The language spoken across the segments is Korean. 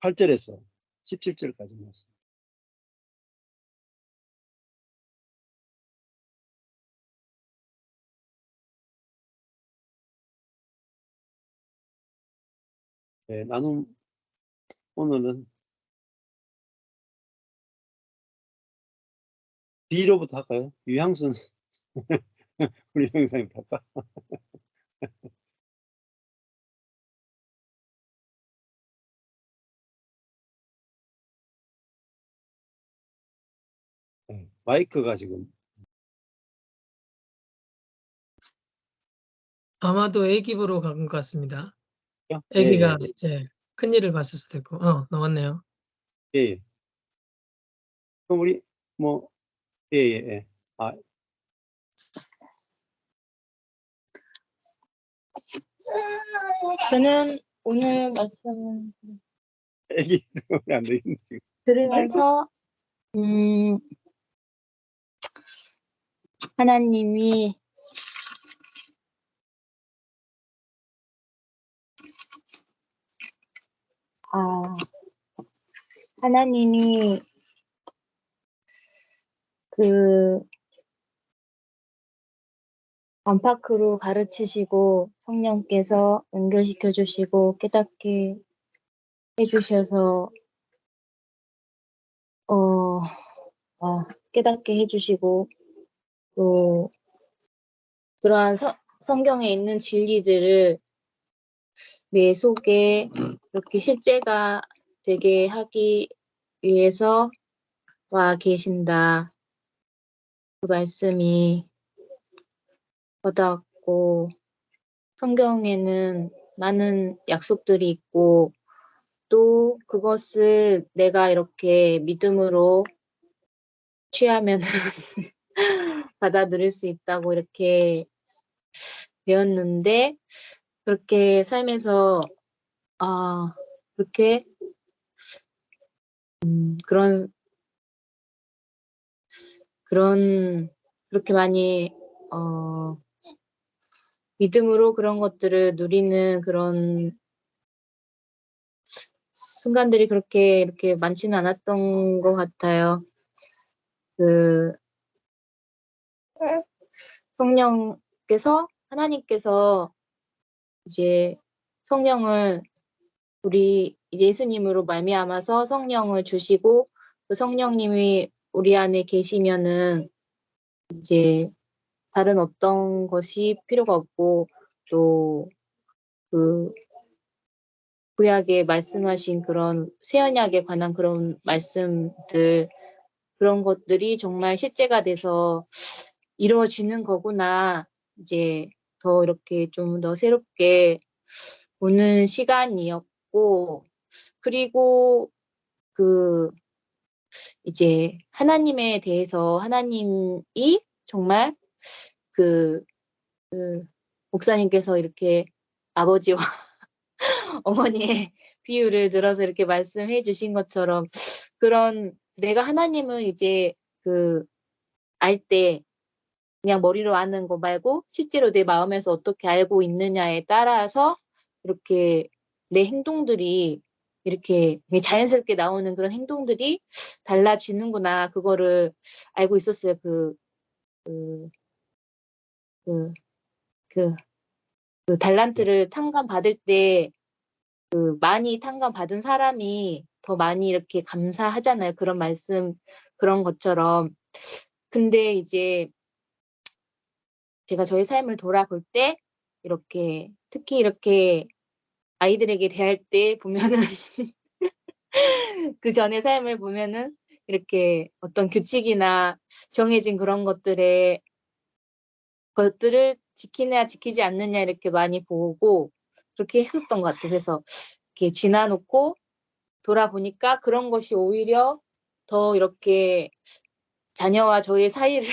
8절에서 17절까지 말씀. 네, 나눔 오늘은 B로부터 할까요? 유향순 우리 형사님 할까? 네, 마이크가 지금 아마도 애기보러 간 것 같습니다. 예, 애기가 예, 이제 큰일을 봤을 수도 있고. 나왔네요. 예, 예. 그럼 우리 뭐 예, 예, 예. 아, 저는 오늘 말씀 애기 때문에 안 되겠네 지금. 들으면서 하나님이 하나님이 그 안팎으로 가르치시고 성령께서 연결시켜 주시고 깨닫게 해주셔서 깨닫게 해주시고 또 그러한 성경에 있는 진리들을 내 속에 이렇게 실제가 되게 하기 위해서 와 계신다. 그 말씀이 와닿았고 성경에는 많은 약속들이 있고 또 그것을 내가 이렇게 믿음으로 취하면은 받아들일 수 있다고 이렇게 배웠는데 그렇게 삶에서 그렇게 그렇게 많이 믿음으로 그런 것들을 누리는 그런 순간들이 그렇게 이렇게 많지는 않았던 것 같아요. 하나님께서 이제 성령을 우리 예수님으로 말미암아서 성령을 주시고 그 성령님이 우리 안에 계시면은 이제 다른 어떤 것이 필요가 없고 또 그 구약에 말씀하신 그런 새 언약에 관한 그런 말씀들 그런 것들이 정말 실제가 돼서 이루어지는 거구나. 이제 더 이렇게 좀 더 새롭게 보는 시간이었고 그리고 이제 하나님에 대해서 하나님이 정말 목사님께서 이렇게 아버지와 어머니의 비유를 들어서 이렇게 말씀해 주신 것처럼 그런 내가 하나님을 이제 알 때 그냥 머리로 아는 거 말고 실제로 내 마음에서 어떻게 알고 있느냐에 따라서 이렇게 내 행동들이 이렇게 자연스럽게 나오는 그런 행동들이 달라지는구나. 그거를 알고 있었어요. 달란트를 탕감받을 때 많이 탕감받은 사람이 더 많이 이렇게 감사하잖아요. 그런 말씀, 그런 것처럼. 근데 이제 제가 저의 삶을 돌아볼 때 특히 이렇게 아이들에게 대할 때 보면은 그 전의 삶을 보면은 이렇게 어떤 규칙이나 정해진 그런 것들을 지키느냐 지키지 않느냐 이렇게 많이 보고 그렇게 했었던 것 같아요. 그래서 이렇게 지나놓고 돌아보니까 그런 것이 오히려 더 이렇게 자녀와 저의 사이를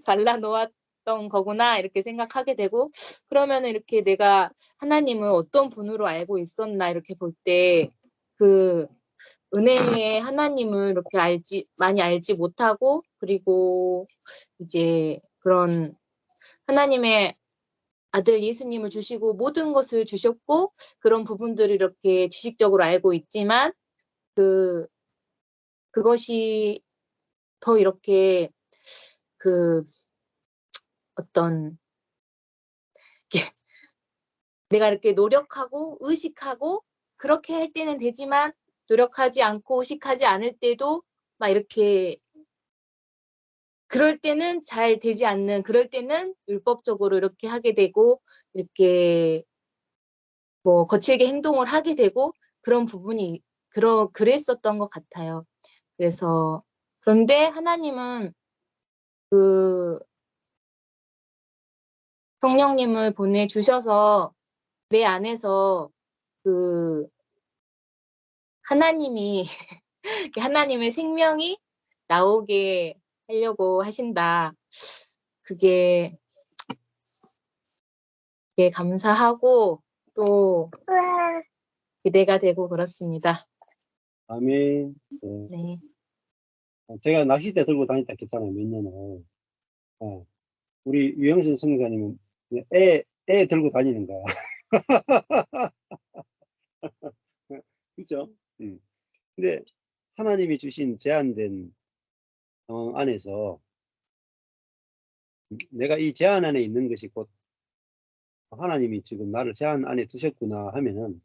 갈라놓았던 거구나 이렇게 생각하게 되고 그러면은 이렇게 내가 하나님을 어떤 분으로 알고 있었나 이렇게 볼 때 은혜의 하나님을 이렇게 많이 알지 못하고 그리고 이제 그런 하나님의 아들 예수님을 주시고 모든 것을 주셨고 그런 부분들을 이렇게 지식적으로 알고 있지만 그것이 더 이렇게 그 어떤 내가 이렇게 노력하고 의식하고 그렇게 할 때는 되지만 노력하지 않고 의식하지 않을 때도 막 이렇게 그럴 때는 잘 되지 않는 그럴 때는 율법적으로 이렇게 하게 되고 이렇게 뭐 거칠게 행동을 하게 되고 그런 부분이 그랬었던 것 같아요. 그래서 그런데 하나님은 그 성령님을 보내주셔서 내 안에서 그 하나님의 생명이 나오게 하려고 하신다. 그게 감사하고 또 기대가 되고 그렇습니다. 아멘. 네. 네. 제가 낚싯대 들고 다녔다 했잖아요, 몇 년을. 우리 유영선 성사님은 애 들고 다니는 거야. 그죠? 근데 하나님이 주신 제한된 상황 안에서 내가 이 제한 안에 있는 것이 곧 하나님이 지금 나를 제한 안에 두셨구나 하면은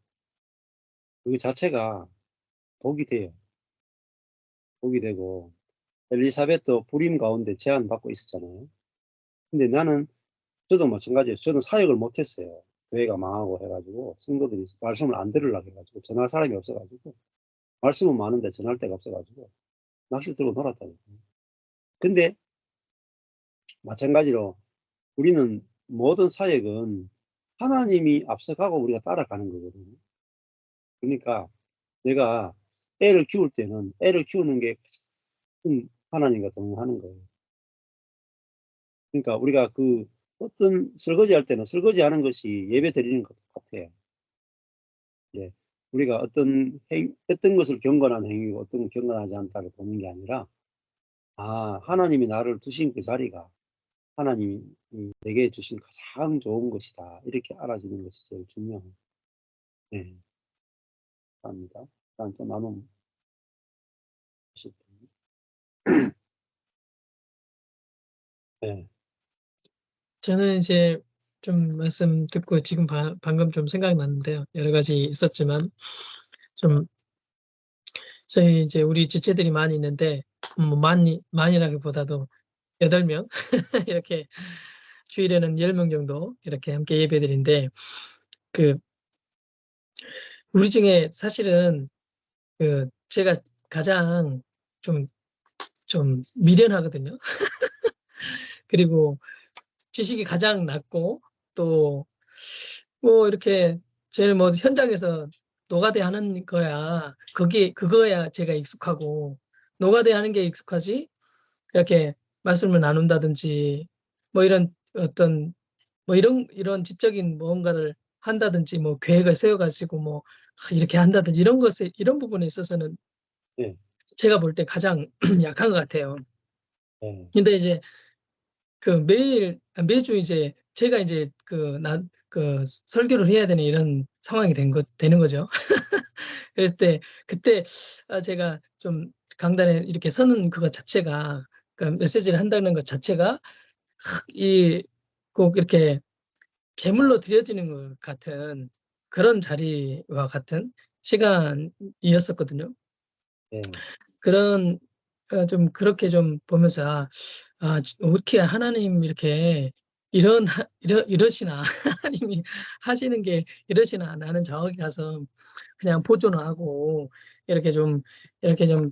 그 자체가 복이 돼요. 복이 되고 엘리사벳도 불임 가운데 제한받고 있었잖아요. 근데 저도 마찬가지예요. 저는 사역을 못했어요. 교회가 망하고 해가지고 성도들이 말씀을 안 들으려고 해가지고 전할 사람이 없어가지고 말씀은 많은데 전할 데가 없어가지고 낚시 들고 놀았다니까요. 근데 마찬가지로 우리는 모든 사역은 하나님이 앞서가고 우리가 따라가는 거거든요. 그러니까 내가 애를 키울 때는 애를 키우는 게 하나님과 동행하는 거예요. 그러니까 우리가 어떤 설거지 할 때는 설거지 하는 것이 예배 드리는 것 같아요. 예. 우리가 어떤 것을 경건한 행위고 어떤 건 경건하지 않다고 보는 게 아니라, 하나님이 나를 두신 그 자리가 하나님이 내게 주신 가장 좋은 것이다. 이렇게 알아지는 것이 제일 중요해요. 네. 감사합니다. 다음 또 나눔. 네. 저는 이제 좀 말씀 듣고 지금 방금 좀 생각이 났는데요. 여러 가지 있었지만 좀 저희 이제 우리 지체들이 많이 있는데 뭐 많이라기보다도 8명 이렇게 주일에는 10명 정도 이렇게 함께 예배드린데 우리 중에 사실은 제가 가장 좀 미련하거든요. 그리고 지식이 가장 낮고 또 뭐 이렇게 제일 뭐 현장에서 노가대 하는 거야. 그거야 제가 익숙하고 노가대 하는 게 익숙하지. 이렇게 말씀을 나눈다든지 뭐 이런 어떤 뭐 이런 지적인 무언가를 한다든지 뭐 계획을 세워가지고 뭐 이렇게 한다든지 이런 부분에 있어서는 네. 제가 볼 때 가장 약한 것 같아요. 네. 근데 이제 매주 이제 제가 이제 설교를 해야 되는 이런 상황이 되는 거죠. 그랬을 때 그때 제가 좀 강단에 이렇게 서는 그것 자체가 메시지를 한다는 것 자체가 꼭 이렇게 제물로 드려지는 것 같은 그런 자리와 같은 시간이었었거든요. 네. 그런 좀 그렇게 좀 보면서 어떻게 하나님 이렇게 이러시나 하나님이 하시는 게 이러시나 나는 저기 가서 그냥 보조는 하고 이렇게 좀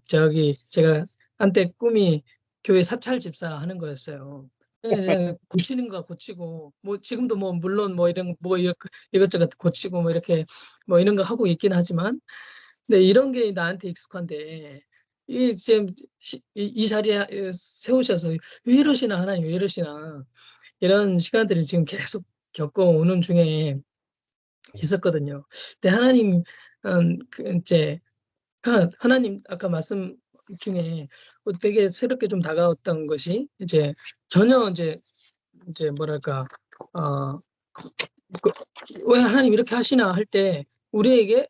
제가 한때 꿈이 교회 사찰 집사 하는 거였어요. 이제 고치는 거 고치고 뭐 지금도 뭐 물론 뭐 이것저것 고치고 뭐 이렇게 뭐 이런 거 하고 있긴 하지만 근데 이런 게 나한테 익숙한데 지금 이 자리에 세우셔서 왜 이러시나 하나님 왜 이러시나 이런 시간들을 지금 계속 겪어오는 중에 있었거든요. 근데 하나님 이제 하나님 아까 말씀 중에 되게 새롭게 좀 다가왔던 것이 이제 전혀 이제 뭐랄까 왜 하나님 이렇게 하시나 할 때 우리에게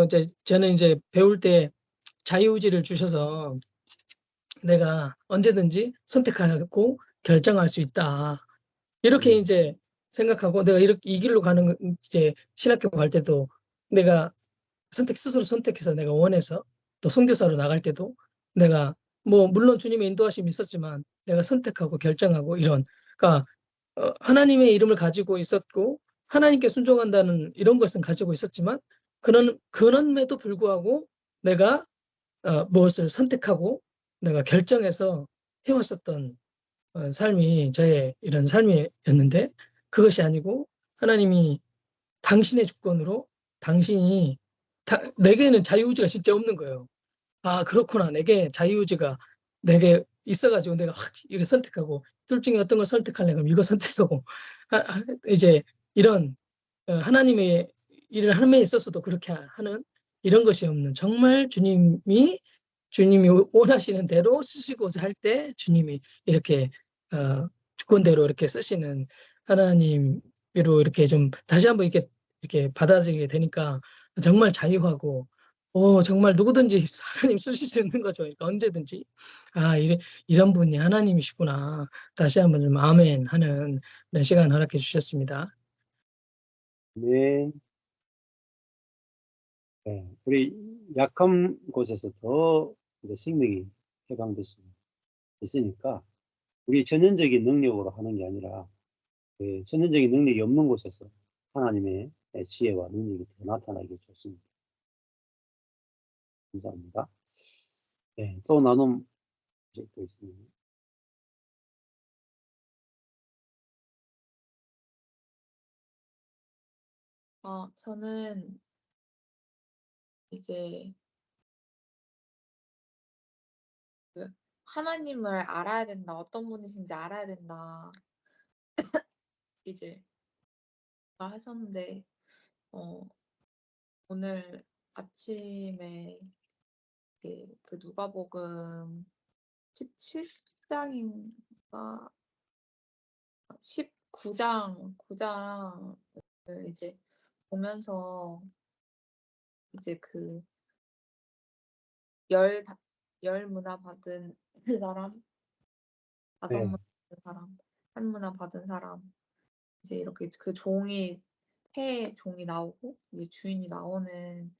이제 저는 이제 배울 때 자유의지를 주셔서 내가 언제든지 선택하고 결정할 수 있다. 이렇게 이제 생각하고 내가 이렇게 이 길로 가는 이제 신학교 갈 때도 내가 스스로 선택해서 내가 원해서 또 선교사로 나갈 때도 내가 뭐 물론 주님의 인도하심이 있었지만 내가 선택하고 결정하고 이런 그러니까 하나님의 이름을 가지고 있었고 하나님께 순종한다는 이런 것은 가지고 있었지만 그럼에도 불구하고 내가 무엇을 선택하고 내가 결정해서 해왔었던 삶이 저의 이런 삶이었는데 그것이 아니고 하나님이 당신의 주권으로 당신이 내게는 자유의지가 진짜 없는 거예요. 아 그렇구나. 내게 자유의지가 내게 있어가지고 내가 확 이거 선택하고 둘 중에 어떤 걸 선택할래 그럼 이거 선택하고 이제 이런 하나님의 일을 함에 있어서도 그렇게 하는 이런 것이 없는 정말 주님이 원하시는 대로 쓰시고자 할 때 주님이 이렇게 주권대로 이렇게 쓰시는 하나님으로 이렇게 좀 다시 한번 이렇게 받아들이게 되니까 정말 자유하고 정말 누구든지 하나님 쓰실 수 있는 거죠. 그러니까 언제든지 이런 분이 하나님이시구나. 다시 한번 좀 아멘 하는 그런 시간 허락해 주셨습니다. 네. 네. 우리 약한 곳에서 더 이제 생명이 해방될 수 있으니까 우리 전형적인 능력으로 하는 게 아니라 전형적인 능력이 없는 곳에서 하나님의 지혜와 능력이 더 나타나기 좋습니다. 감사합니다. 네, 또 나눔 또 있습니다. 저는 이제 그 하나님을 알아야 된다. 어떤 분이신지 알아야 된다. 이제 하셨는데 오늘 아침에 그 누가복음 17장인가 19장을 이제 보면서 이제 그 열 문화 받은 사람, 다섯 네. 문화 받은 사람, 한 문화 받은 사람 이제 이렇게 그 종이 새 종이 나오고 이제 주인이 나오는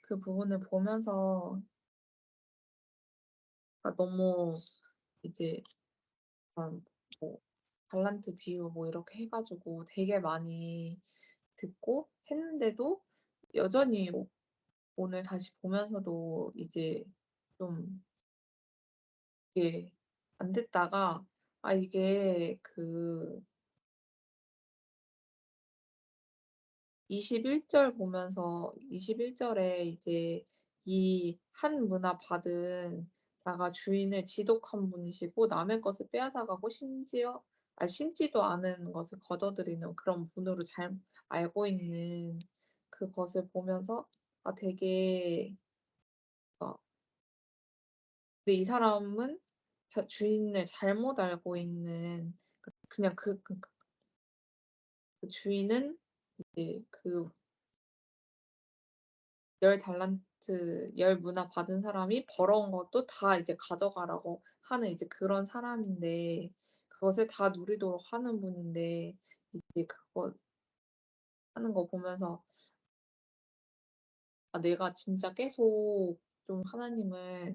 그 부분을 보면서 너무 이제 뭐 달란트 비유 뭐 이렇게 해 가지고 되게 많이 듣고 했는데도 여전히 오늘 다시 보면서도 이제 좀 이게 안 됐다가 이게 그 21절 보면서 21절에 이제 이 한 문화 받은 자가 주인을 지독한 분이시고 남의 것을 빼앗아가고 심지도 않은 것을 거둬들이는 그런 분으로 잘 알고 있는 그것을 보면서 되게 근데 이 사람은 주인을 잘못 알고 있는 그냥 그 주인은 이제 그 10달란트 10 문화 받은 사람이 벌어온 것도 다 이제 가져가라고 하는 이제 그런 사람인데 그것을 다 누리도록 하는 분인데 이제 그거 하는 거 보면서 내가 진짜 계속 좀 하나님을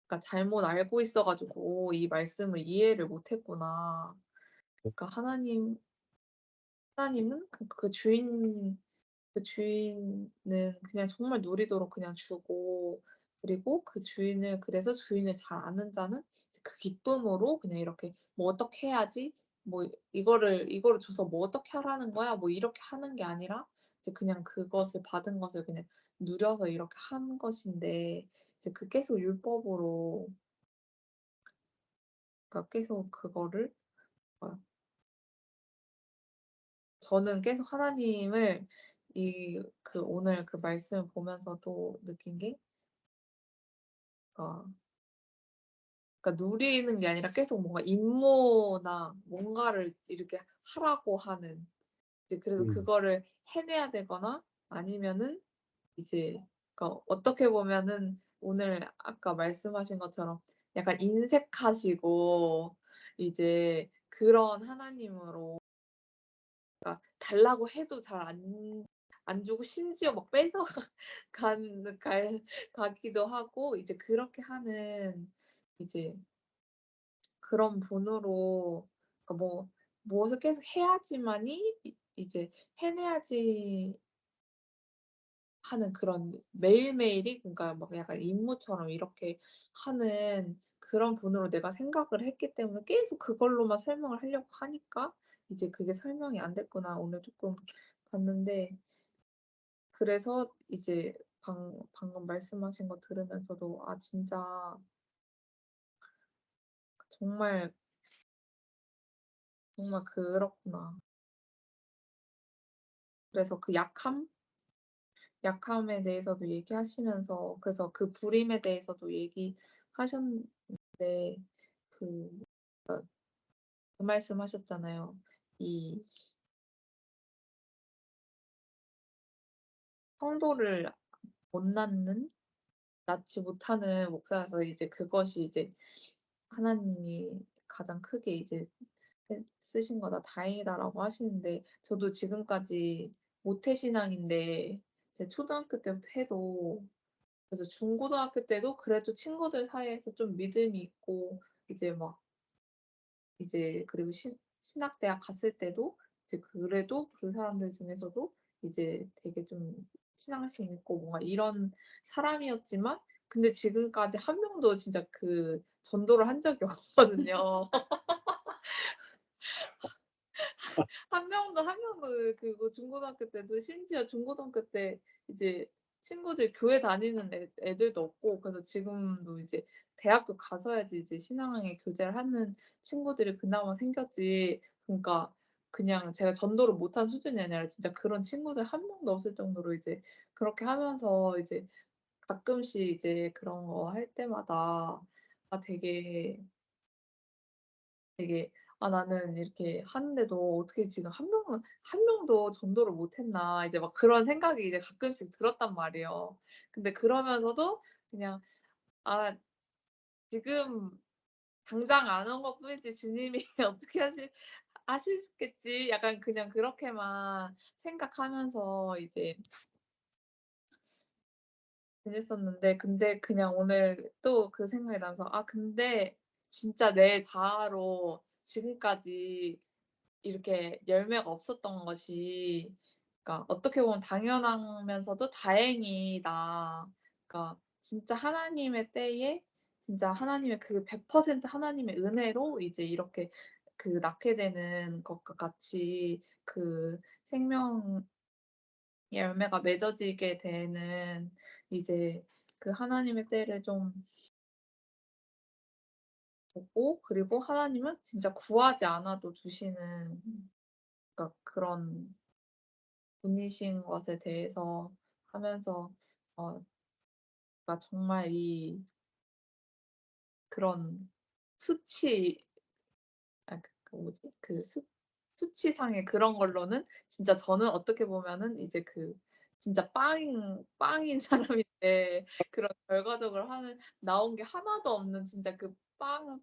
그러니까 잘못 알고 있어 가지고 이 말씀을 이해를 못 했구나. 그러니까 하나님은 그 주인은 그냥 정말 누리도록 그냥 주고 그리고 그 주인을 그래서 주인을 잘 아는 자는 이제 그 기쁨으로 그냥 이렇게 뭐 "어떻게 해야지?" 뭐 "이거를 줘서 뭐 어떻게 하라는 거야?" 뭐 이렇게 하는 게 아니라 이제 그냥 그것을 받은 것을 그냥 누려서 이렇게 하는 것인데 이제 계속 율법으로 그러니까 계속 그거를 저는 계속 하나님을 오늘 그 말씀을 보면서도 느낀 게 그러니까 누리는 게 아니라 계속 뭔가 임무나 뭔가를 이렇게 하라고 하는 이제 그래서 음, 그거를 해내야 되거나 아니면은 이제 그러니까 어떻게 보면은 오늘 아까 말씀하신 것처럼 약간 인색하시고 이제 그런 하나님으로 달라고 해도 잘 안 주고 심지어 막 뺏어 가기도 하고 이제 그렇게 하는 이제 그런 분으로 그러니까 뭐 무엇을 계속 해야지만이 이제 해내야지 하는 그런 매일매일이 그러니까 막 약간 임무처럼 이렇게 하는 그런 분으로 내가 생각을 했기 때문에 계속 그걸로만 설명을 하려고 하니까 이제 그게 설명이 안 됐구나 오늘 쪼끔 봤는데 그래서 이제 방금 말씀하신 거 들으면서도 '아 진짜 정말, 정말 그렇구나.' 그래서 그 약함에 대해서도 얘기하시면서 그래서 그 불임에 대해서도 얘기하셨는데 그 그 말씀하셨잖아요. 이 성도를 못 낳지 못하는 목사여서 이제 그것이 이제 하나님이 가장 크게 이제 쓰신 거다 다행이다라고 하시는데 저도 지금까지 모태 신앙인데 이제 초등학교 때부터 해도 그래서 중고등학교 때도 그래도 친구들 사이에서 좀 믿음이 있고 이제 막 이제 그리고 신학대학 갔을 때도 이제 그래도 그 사람들 중에서도 이제 되게 좀 신앙심 있고 뭔가 이런 사람이었지만 근데 지금까지 한 명도 진짜 그 전도를 한 적이 없거든요. 한 명도 그거 중고등학교 때도 심지어 중고등학교 때 이제 친구들 교회 다니는 애들도 없고 그래서 지금도 이제 대학교 가서야지 이제 신앙의 교제를 하는 친구들이 그나마 생겼지 그러니까 그냥 제가 전도를 못한 수준이 아니라 진짜 그런 친구들 한 명도 없을 정도로 이제 그렇게 하면서 이제 가끔씩 이제 그런 거 할 때마다 아 되게 '아 나는 이렇게 하는데도 어떻게 지금 한 명도 전도를 못 했나.' 이제 막 그런 생각이 이제 가끔씩 들었단 말이에요. 근데 그러면서도 그냥 '아 지금 당장 안 온 것뿐이지 주님이 어떻게 하시겠지.' 약간 그냥 그렇게만 생각하면서 이제 지냈었는데 근데 그냥 오늘 또 그 생각이 나서 '아 근데 진짜 내 자아로 지금까지 이렇게 열매가 없었던 것이 그러니까 어떻게 보면 당연하면서도 다행이다. 그러니까 진짜 하나님의 때에 진짜 하나님의 그 100% 하나님의 은혜로 이제 이렇게 그 낳게 되는 것과 같이 그 생명의 열매가 맺어지게 되는 이제 그 하나님의 때를 좀 보고 그리고 하나님은 진짜 구하지 않아도 주시는 그러니까 그런 분이신 것에 대해서 하면서 그러니까 정말 그런 수치 그 뭐지? 수치상의 그런 걸로는 진짜 저는 어떻게 보면은 이제 진짜 빵인 사람인데 그런 결과적으로 나온 게 하나도 없는 진짜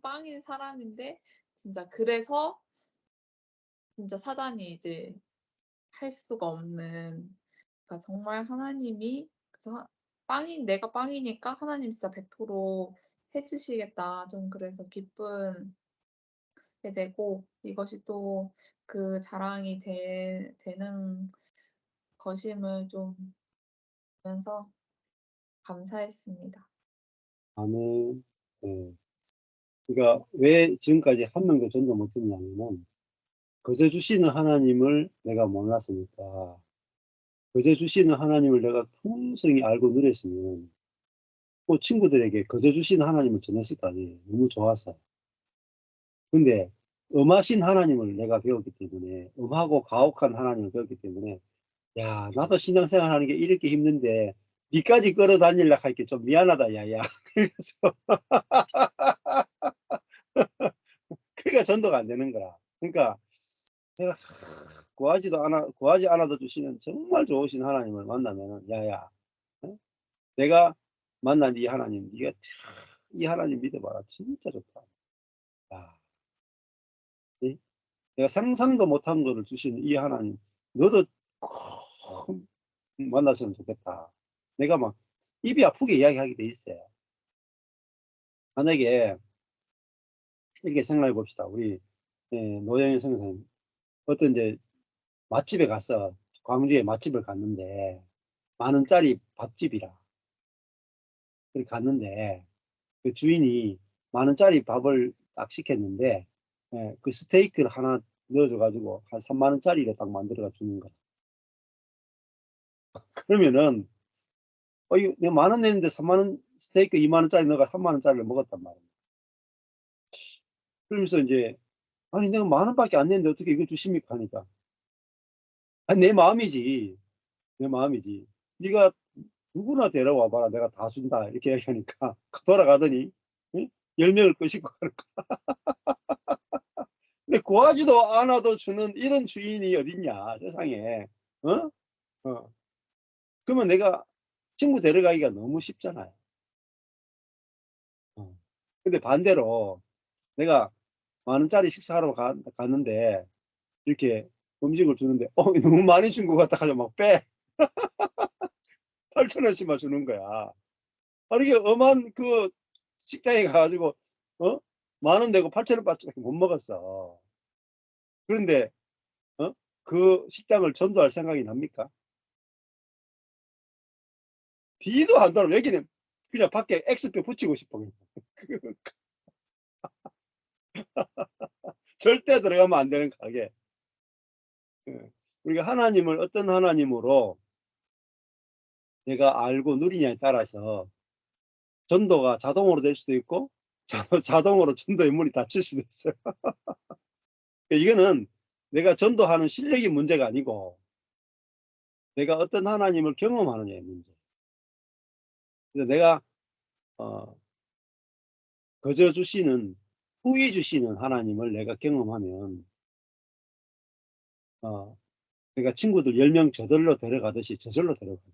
빵인 사람인데 진짜 그래서 진짜 사단이 이제 할 수가 없는 그러니까 정말 하나님이 그래서 내가 빵이니까 하나님 진짜 100% 주시겠다. 좀 그래서 기쁘게 되고 이것이 또 그 자랑이 되는 것임을 좀 보면서 감사했습니다. 아멘. 예. 그러니까 왜 지금까지 한 명도 전도 못 했냐면은 거저 주시는 하나님을 내가 몰랐으니까 거저 주시는 하나님을 내가 풍성히 알고 누렸으면 또 친구들에게 거저 주시는 하나님을 전했을 거 아니에요. 너무 좋아서. 근데 엄하신 하나님을 내가 배웠기 때문에 엄하고 가혹한 하나님을 배웠기 때문에 야 나도 신앙생활 하는 게 이렇게 힘든데 니까지 끌어다니려고 하니까 좀 미안하다 야야. 그래서 그러니까 전도가 안 되는 거라. 그러니까 내가 구하지 않아도 주시는 정말 좋으신 하나님을 만나면은 야야, 어? 내가 만난 이 하나님, 네가 이 하나님 믿어봐라. 진짜 좋다. 야, 이 내가 상상도 못한 거를 주시는 이 하나님, 너도 꼭 만났으면 좋겠다. 내가 막 입이 아프게 이야기하게 돼 있어요. 만약에 이렇게 생각해 봅시다. 우리 노영희 선생님 어떤 이제 맛집에 갔어. 광주에 맛집을 갔는데 만 원짜리 밥집이라. 그렇게 갔는데 그 주인이 만 원짜리 밥을 딱 시켰는데 그 스테이크를 하나 넣어줘 가지고 한 3만 원짜리로 딱 만들어 주는 거야. 그러면은 이거 내가 만 원 냈는데 3만 원 스테이크 2만 원짜리 넣어가 3만 원짜리를 먹었단 말이야. 그러면서 이제 아니 내가 만 원밖에 안 냈는데 어떻게 이걸 주십니까 하니까 아니 내 마음이지. 내 마음이지. 네가 누구나 데려와 봐라. 내가 다 준다. 이렇게 얘기하니까 돌아가더니 응? 10명을 끄시고 가는 거야. 근데 구하지도 않아도 주는 이런 주인이 어딨냐 세상에. 어? 어. 그러면 내가 친구 데려가기가 너무 쉽잖아요. 어. 근데 반대로 내가 만 원짜리 식사하러 갔는데 이렇게 음식을 주는데 너무 많이 준 것 같다 하자 막 빼. 8천 원씩만 주는 거야. 아니 이게 엄한 그 식당에 가가지고 어? 만 원 내고 8천 원밖에 못 먹었어. 그런데 그 식당을 전도할 생각이 납니까? 뒤도 안 돌아. 여기는 그냥 밖에 X표 붙이고 싶어. 그냥. 절대 들어가면 안 되는 가게. 예. 우리가 하나님을 어떤 하나님으로 내가 알고 누리냐에 따라서 전도가 자동으로 될 수도 있고 자동으로 전도의 문이 닫힐 수도 있어요. 이거는 내가 전도하는 실력이 문제가 아니고 내가 어떤 하나님을 경험하느냐의 문제. 그래서 내가 거저 주시는 후히 주시는 하나님을 내가 경험하면 그러니까 친구들 10명 저절로 데려가듯이 저절로 데려가요.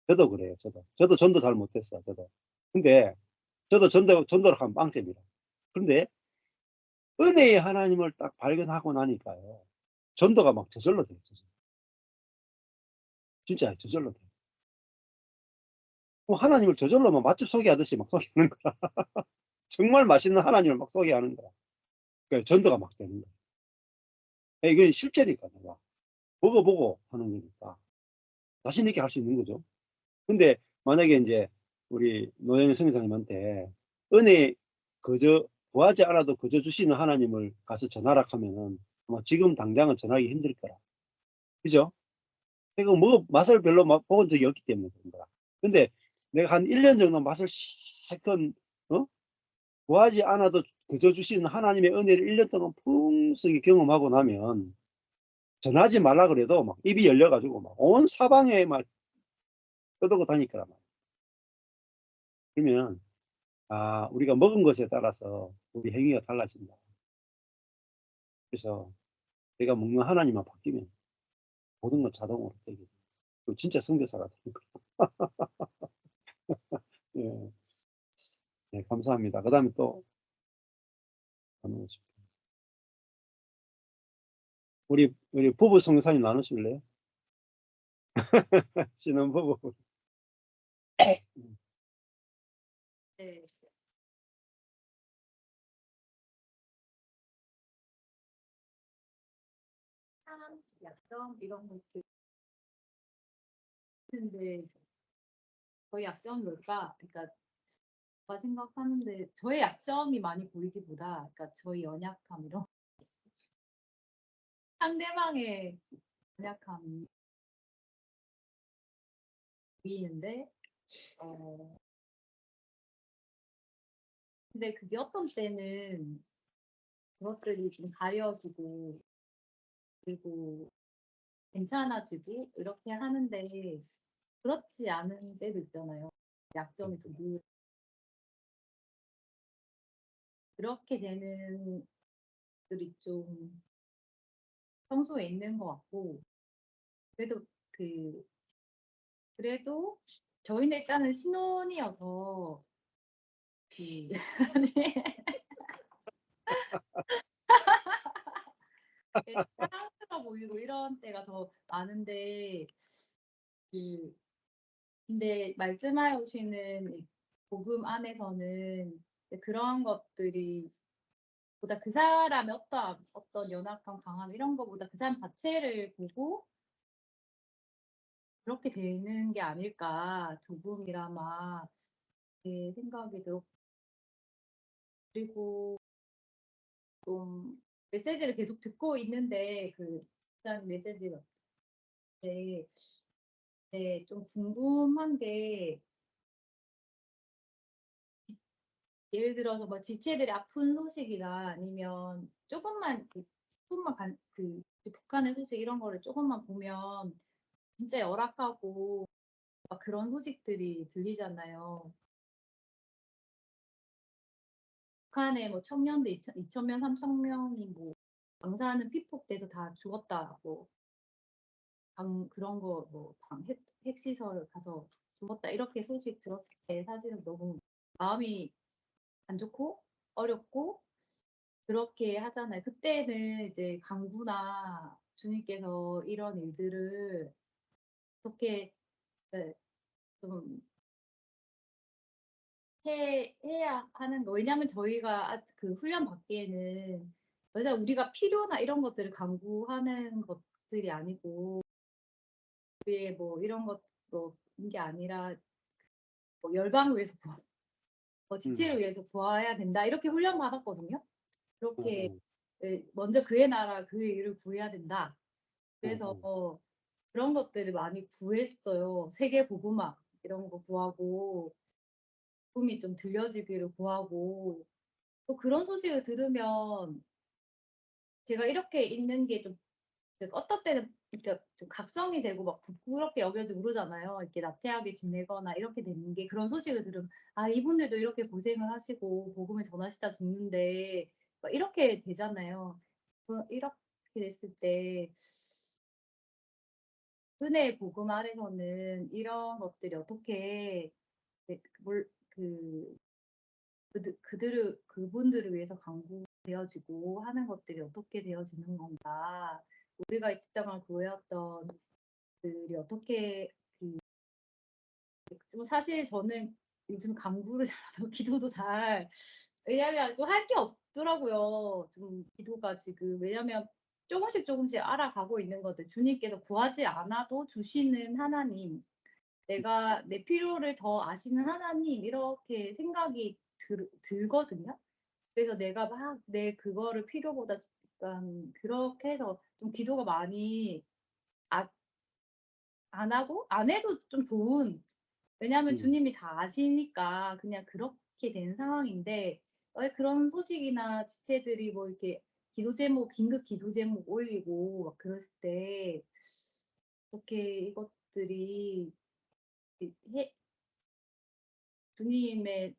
저도 그래요. 저도 전도 잘 못했어. 저도. 근데 저도 전도를 하면 빵점이라. 그런데 은혜의 하나님을 딱 발견하고 나니까요. 전도가 막 저절로 돼요. 진짜 저절로 돼요. 하나님을 저절로 막 맛집 소개하듯이 막 소개하는 거야. 정말 맛있는 하나님을 막 소개하는 거야. 그러니까 전도가 막 되는 거야. 이건 실제니까 내가 먹어보고 하는 거니까 자신 있게 할 수 있는 거죠. 근데 만약에 이제 우리 노영희 선교사님한테 은혜 그저 구하지 않아도 그저 주시는 하나님을 가서 전하라 하면은 아마 지금 당장은 전하기 힘들 거라. 그죠? 내가 뭐 맛을 별로 먹은 적이 없기 때문에 그런 거라. 근데 내가 한 1년 정도 맛을 실컷 구하지 않아도 그저 주시는 하나님의 은혜를 1년 동안 풍성히 경험하고 나면 전하지 말라 그래도 막 입이 열려가지고 막 온 사방에 막 떠들고 다닐 거란 말이야. 그러면 우리가 먹은 것에 따라서 우리 행위가 달라진다. 그래서 내가 먹는 하나님만 바뀌면 모든 건 자동으로 되게 돼. 진짜 선교사가 되는 거야. 예. 네, 감사합니다. 그 다음에 또 나누고 싶어요. 우리 부부 선교사님 나누실래요? 신혼부부. 네. 사람 약점 이런 거 있는데 저희 약점은 뭘까? 그러니까 제가 생각하는데 저의 약점이 많이 보이기보다 그러니까 저희 연약함 이런 상대방의 연약함이 보이는데 근데 그게 어떤 때는 그것들이 좀 가려지고 그리고 괜찮아지고 이렇게 하는데 그렇지 않은 때도 있잖아요. 약점이 더 그렇게 되는 들이 좀 평소에 있는 것 같고 그래도 그래도 저희는 일단은 신혼이어서 그 사랑스러워 보이고 이런 때가 더 많은데 그 근데 말씀하여 오시는 이 복음 안에서는 그런 것들이 보다 그 사람의 어떤 연약함, 강함 이런 거보다 그 사람 자체를 보고 그렇게 되는 게 아닐까 조금이나마 생각이 들었고 그리고 좀 메시지를 계속 듣고 있는데 그 목사님 메시지를 네, 좀 궁금한 게 예를 들어서 뭐 지체들의 아픈 소식이나 아니면 조금만 북한의 소식 이런 거를 조금만 보면 진짜 열악하고 막 그런 소식들이 들리잖아요. 북한에 뭐 청년들 2,000명, 3,000명이 뭐 방사능 피폭돼서 다 죽었다. 뭐 그런 거 뭐 핵시설 가서 죽었다. 이렇게 소식 들었을 때 사실은 너무 마음이 안 좋고 어렵고 그렇게 하잖아요. 그때는 이제 강구나 주님께서 이런 일들을 어떻게 네, 좀 해야 하는 거. 왜냐하면 저희가 그 훈련 받기에는 여자 우리가 필요나 이런 것들을 강구하는 것들이 아니고 우리의 뭐 이런 것인 게 아니라 뭐 열방을 위해서 지체를 위해서 구해야 된다 이렇게 훈련 받았거든요. 그렇게 먼저 그의 나라 그의 일을 구해야 된다. 그래서 그런 것들을 많이 구했어요. 세계 복음화 이런 거 구하고 복음이 좀 들려지기를 구하고 또 그런 소식을 들으면 제가 이렇게 있는 게 좀 어떤 때는 그러니까 좀 각성이 되고 막 부끄럽게 여겨지고 그러잖아요. 이렇게 나태하게 지내거나 이렇게 되는 게 그런 소식을 들으면 아 이분들도 이렇게 고생을 하시고 복음을 전하시다 죽는데 막 이렇게 되잖아요. 이렇게 됐을 때 은혜의 복음 아래서는 이런 것들이 어떻게 그분들을 위해서 강구되어지고 하는 것들이 어떻게 되어지는 건가? 우리가 이 땅을 구해왔던 들이 어떻게 좀 사실 저는 요즘 강구를 잘하고 기도도 잘 왜냐면 또 할 게 없더라고요. 좀 기도가 지금 왜냐면 조금씩 알아가고 있는 것들 주님께서 구하지 않아도 주시는 하나님 내가 내 필요를 더 아시는 하나님 이렇게 생각이 들거든요. 그래서 내가 막 내 그거를 필요보다 약간 그렇게 해서 좀 기도가 많이 안 하고 안 해도 좀 좋은 왜냐하면 주님이 다 아시니까 그냥 그렇게 된 상황인데 그런 소식이나 지체들이 뭐 이렇게 기도 제목 긴급 기도 제목 올리고 막 그랬을 때 어떻게 이것들이 주님의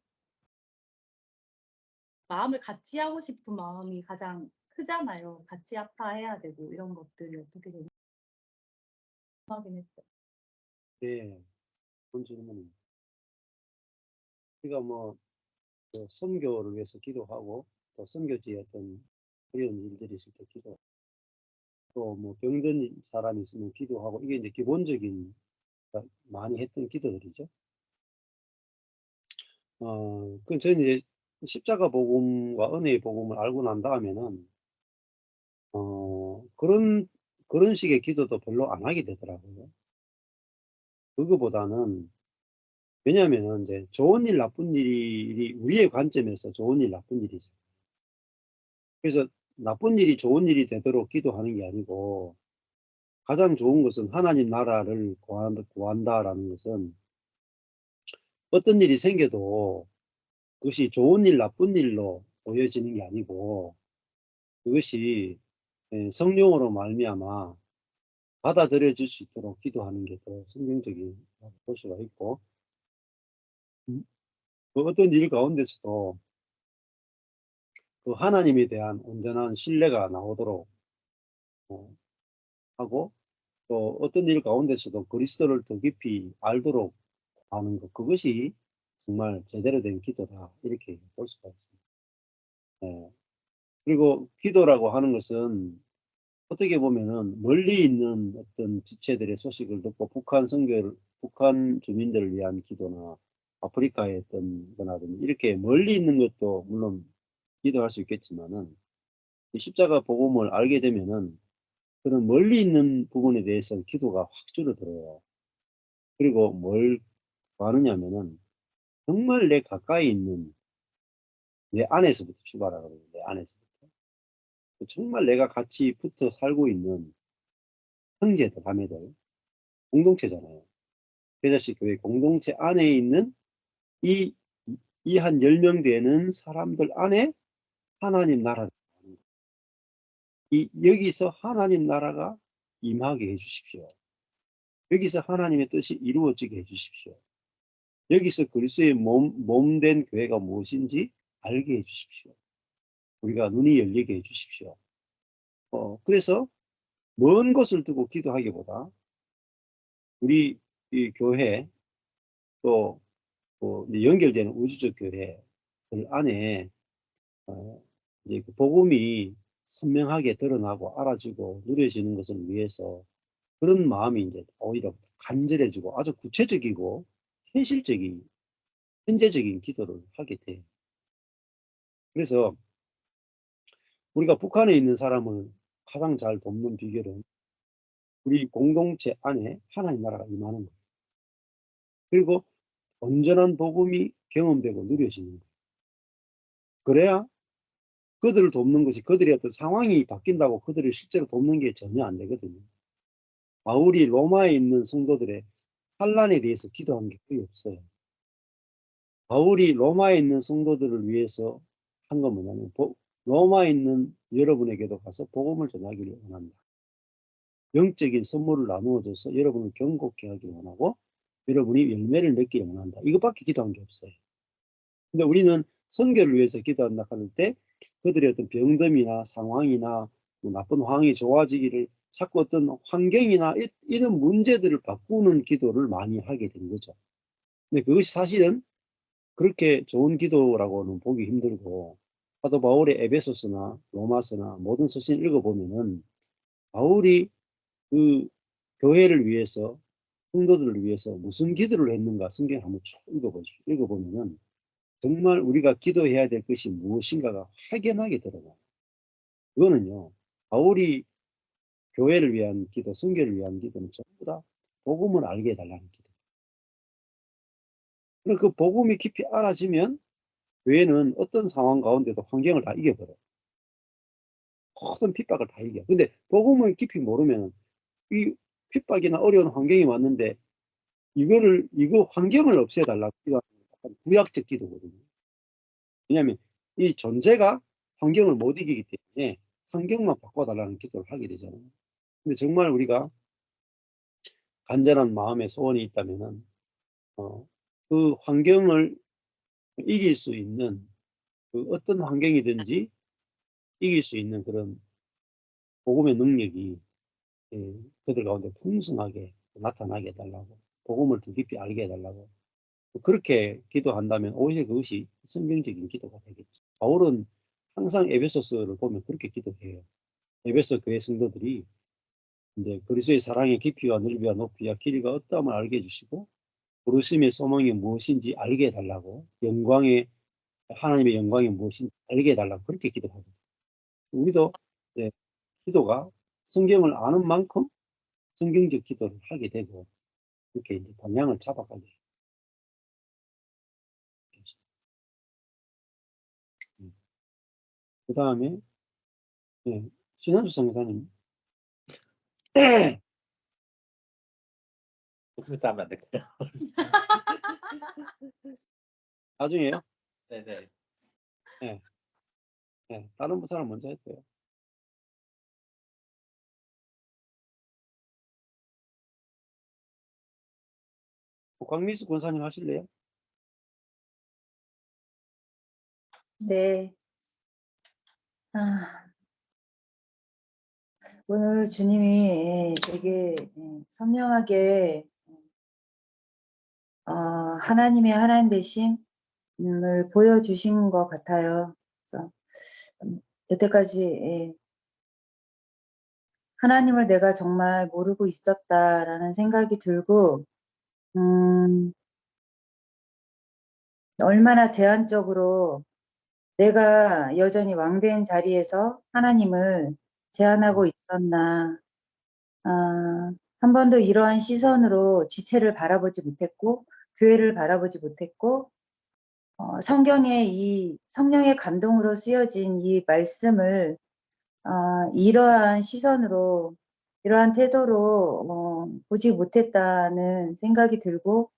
마음을 같이 하고 싶은 마음이 가장 크잖아요. 같이 아파해야 되고 이런 것들이 어떻게 되나 하긴 했어요. 네, 그런 질문입니다. 우리가 뭐 선교를 위해서 기도하고 또 선교지에 어떤 어려운 일들이 있을 때 기도 또 뭐 병든 사람이 있으면 기도하고 이게 이제 기본적인 많이 했던 기도들이죠. 그 저는 이제 십자가 복음과 은혜의 복음을 알고 난 다음에는 그런 식의 기도도 별로 안 하게 되더라고요. 그거보다는 왜냐하면은 이제 좋은 일 나쁜 일이 우리의 관점에서 좋은 일 나쁜 일이죠. 그래서 나쁜 일이 좋은 일이 되도록 기도하는 게 아니고 가장 좋은 것은 하나님 나라를 구한다라는 것은 어떤 일이 생겨도 그것이 좋은 일 나쁜 일로 보여지는 게 아니고 그것이 성령으로 말미암아 받아들여질 수 있도록 기도하는 게 더 성경적이라고 볼 수가 있고 그 어떤 일 가운데서도 그 하나님에 대한 온전한 신뢰가 나오도록 하고 또 어떤 일 가운데서도 그리스도를 더 깊이 알도록 하는 것, 그것이 정말 제대로 된 기도다, 이렇게 볼 수가 있습니다. 네. 그리고 기도라고 하는 것은 어떻게 보면은 멀리 있는 어떤 지체들의 소식을 듣고 북한 주민들을 위한 기도나 아프리카의 어떤 거나든지 이렇게 멀리 있는 것도 물론 기도할 수 있겠지만은 이 십자가 복음을 알게 되면은 그런 멀리 있는 부분에 대해서 기도가 확 줄어들어요. 그리고 뭘 하느냐면은 정말 내 가까이 있는 내 안에서부터 출발하거든요. 내 안에서부터. 정말 내가 같이 붙어 살고 있는 형제들, 자매들, 공동체잖아요. 배자식 교회 공동체 안에 있는 이 한 10명 되는 사람들 안에 하나님 나라를, 여기서 하나님 나라가 임하게 해주십시오. 여기서 하나님의 뜻이 이루어지게 해주십시오. 여기서 그리스도의 몸된 교회가 무엇인지 알게 해주십시오. 우리가 눈이 열리게 해주십시오. 그래서 먼 곳을 두고 기도하기보다 우리 이 교회 또 이제 연결되는 우주적 교회들 안에 이제 그 복음이 선명하게 드러나고 알아지고 누려지는 것을 위해서 그런 마음이 이제 오히려 간절해지고 아주 구체적이고 현실적인 현재적인 기도를 하게 돼요. 그래서 우리가 북한에 있는 사람을 가장 잘 돕는 비결은 우리 공동체 안에 하나님 나라가 임하는 거예요. 그리고 온전한 복음이 경험되고 누려지는 거예요. 그래야 그들을 돕는 것이, 그들의 어떤 상황이 바뀐다고 그들을 실제로 돕는 게 전혀 안 되거든요. 바울이 로마에 있는 성도들의 환난에 대해서 기도한 게 거의 없어요. 바울이 로마에 있는 성도들을 위해서 한 건 뭐냐면 로마에 있는 여러분에게도 가서 복음을 전하기를 원한다. 영적인 선물을 나누어줘서 여러분을 경고케 하기를 원하고 여러분이 열매를 맺기를 원한다. 이것밖에 기도한 게 없어요. 근데 우리는 선교를 위해서 기도한다 할 때 그들의 어떤 병듦이나 상황이나 뭐 나쁜 환경이 좋아지기를 자꾸 어떤 환경이나 이런 문제들을 바꾸는 기도를 많이 하게 된 거죠. 근데 그것이 사실은 그렇게 좋은 기도라고는 보기 힘들고, 사도 바울의 에베소서나 로마서나 모든 서신 읽어보면은 바울이 그 교회를 위해서, 성도들을 위해서 무슨 기도를 했는가 성경 한번 쭉 읽어보면은 정말 우리가 기도해야 될 것이 무엇인가가 확연하게 드러나요. 그거는요, 바울이 교회를 위한 기도, 성교를 위한 기도는 전부 다 복음을 알게 해달라는 기도. 그 복음이 깊이 알아지면 교회는 어떤 상황 가운데도 환경을 다 이겨버려요. 모든 핍박을 다 이겨. 근데 복음을 깊이 모르면 이 핍박이나 어려운 환경이 왔는데 이거 환경을 없애달라고 기도하는 약간 구약적 기도거든요. 왜냐하면 이 존재가 환경을 못 이기기 때문에 환경만 바꿔달라는 기도를 하게 되잖아요. 근데 정말 우리가 간절한 마음의 소원이 있다면은 그 환경을 이길 수 있는 그 어떤 환경이든지 이길 수 있는 그런 복음의 능력이 그들 가운데 풍성하게 나타나게 해달라고, 복음을 더 깊이 알게 해달라고, 그렇게 기도한다면 오히려 그것이 성경적인 기도가 되겠죠. 바울은 항상 에베소서를 보면 그렇게 기도해요. 에베소 교회 성도들이 이제 그리스도의 사랑의 깊이와 넓이와 높이와 길이가 어떠함을 알게 해주시고 부르심의 소망이 무엇인지 알게 해달라고, 하나님의 영광이 무엇인지 알게 해달라고 그렇게 기도하거든요. 우리도 기도가 성경을 아는 만큼 성경적 기도를 하게 되고 이렇게 이제 방향을 잡아가게 되죠. 그 다음에 신한수 성사님 목소리 따면 안 될까요? 나중에요? 네네. 다른 사람 먼저 할게요. 광미수 권사님 하실래요? 네. 오늘 주님이 되게 선명하게 하나님의 하나님 되심을 보여주신 것 같아요. 그래서 여태까지 하나님을 내가 정말 모르고 있었다라는 생각이 들고 얼마나 제한적으로 내가 여전히 왕된 자리에서 하나님을 제한하고 있었나. 한 번도 이러한 시선으로 지체를 바라보지 못했고 교회를 바라보지 못했고 성경의 성령의 감동으로 쓰여진 이 말씀을 이러한 시선으로 이러한 태도로 보지 못했다는 생각이 들고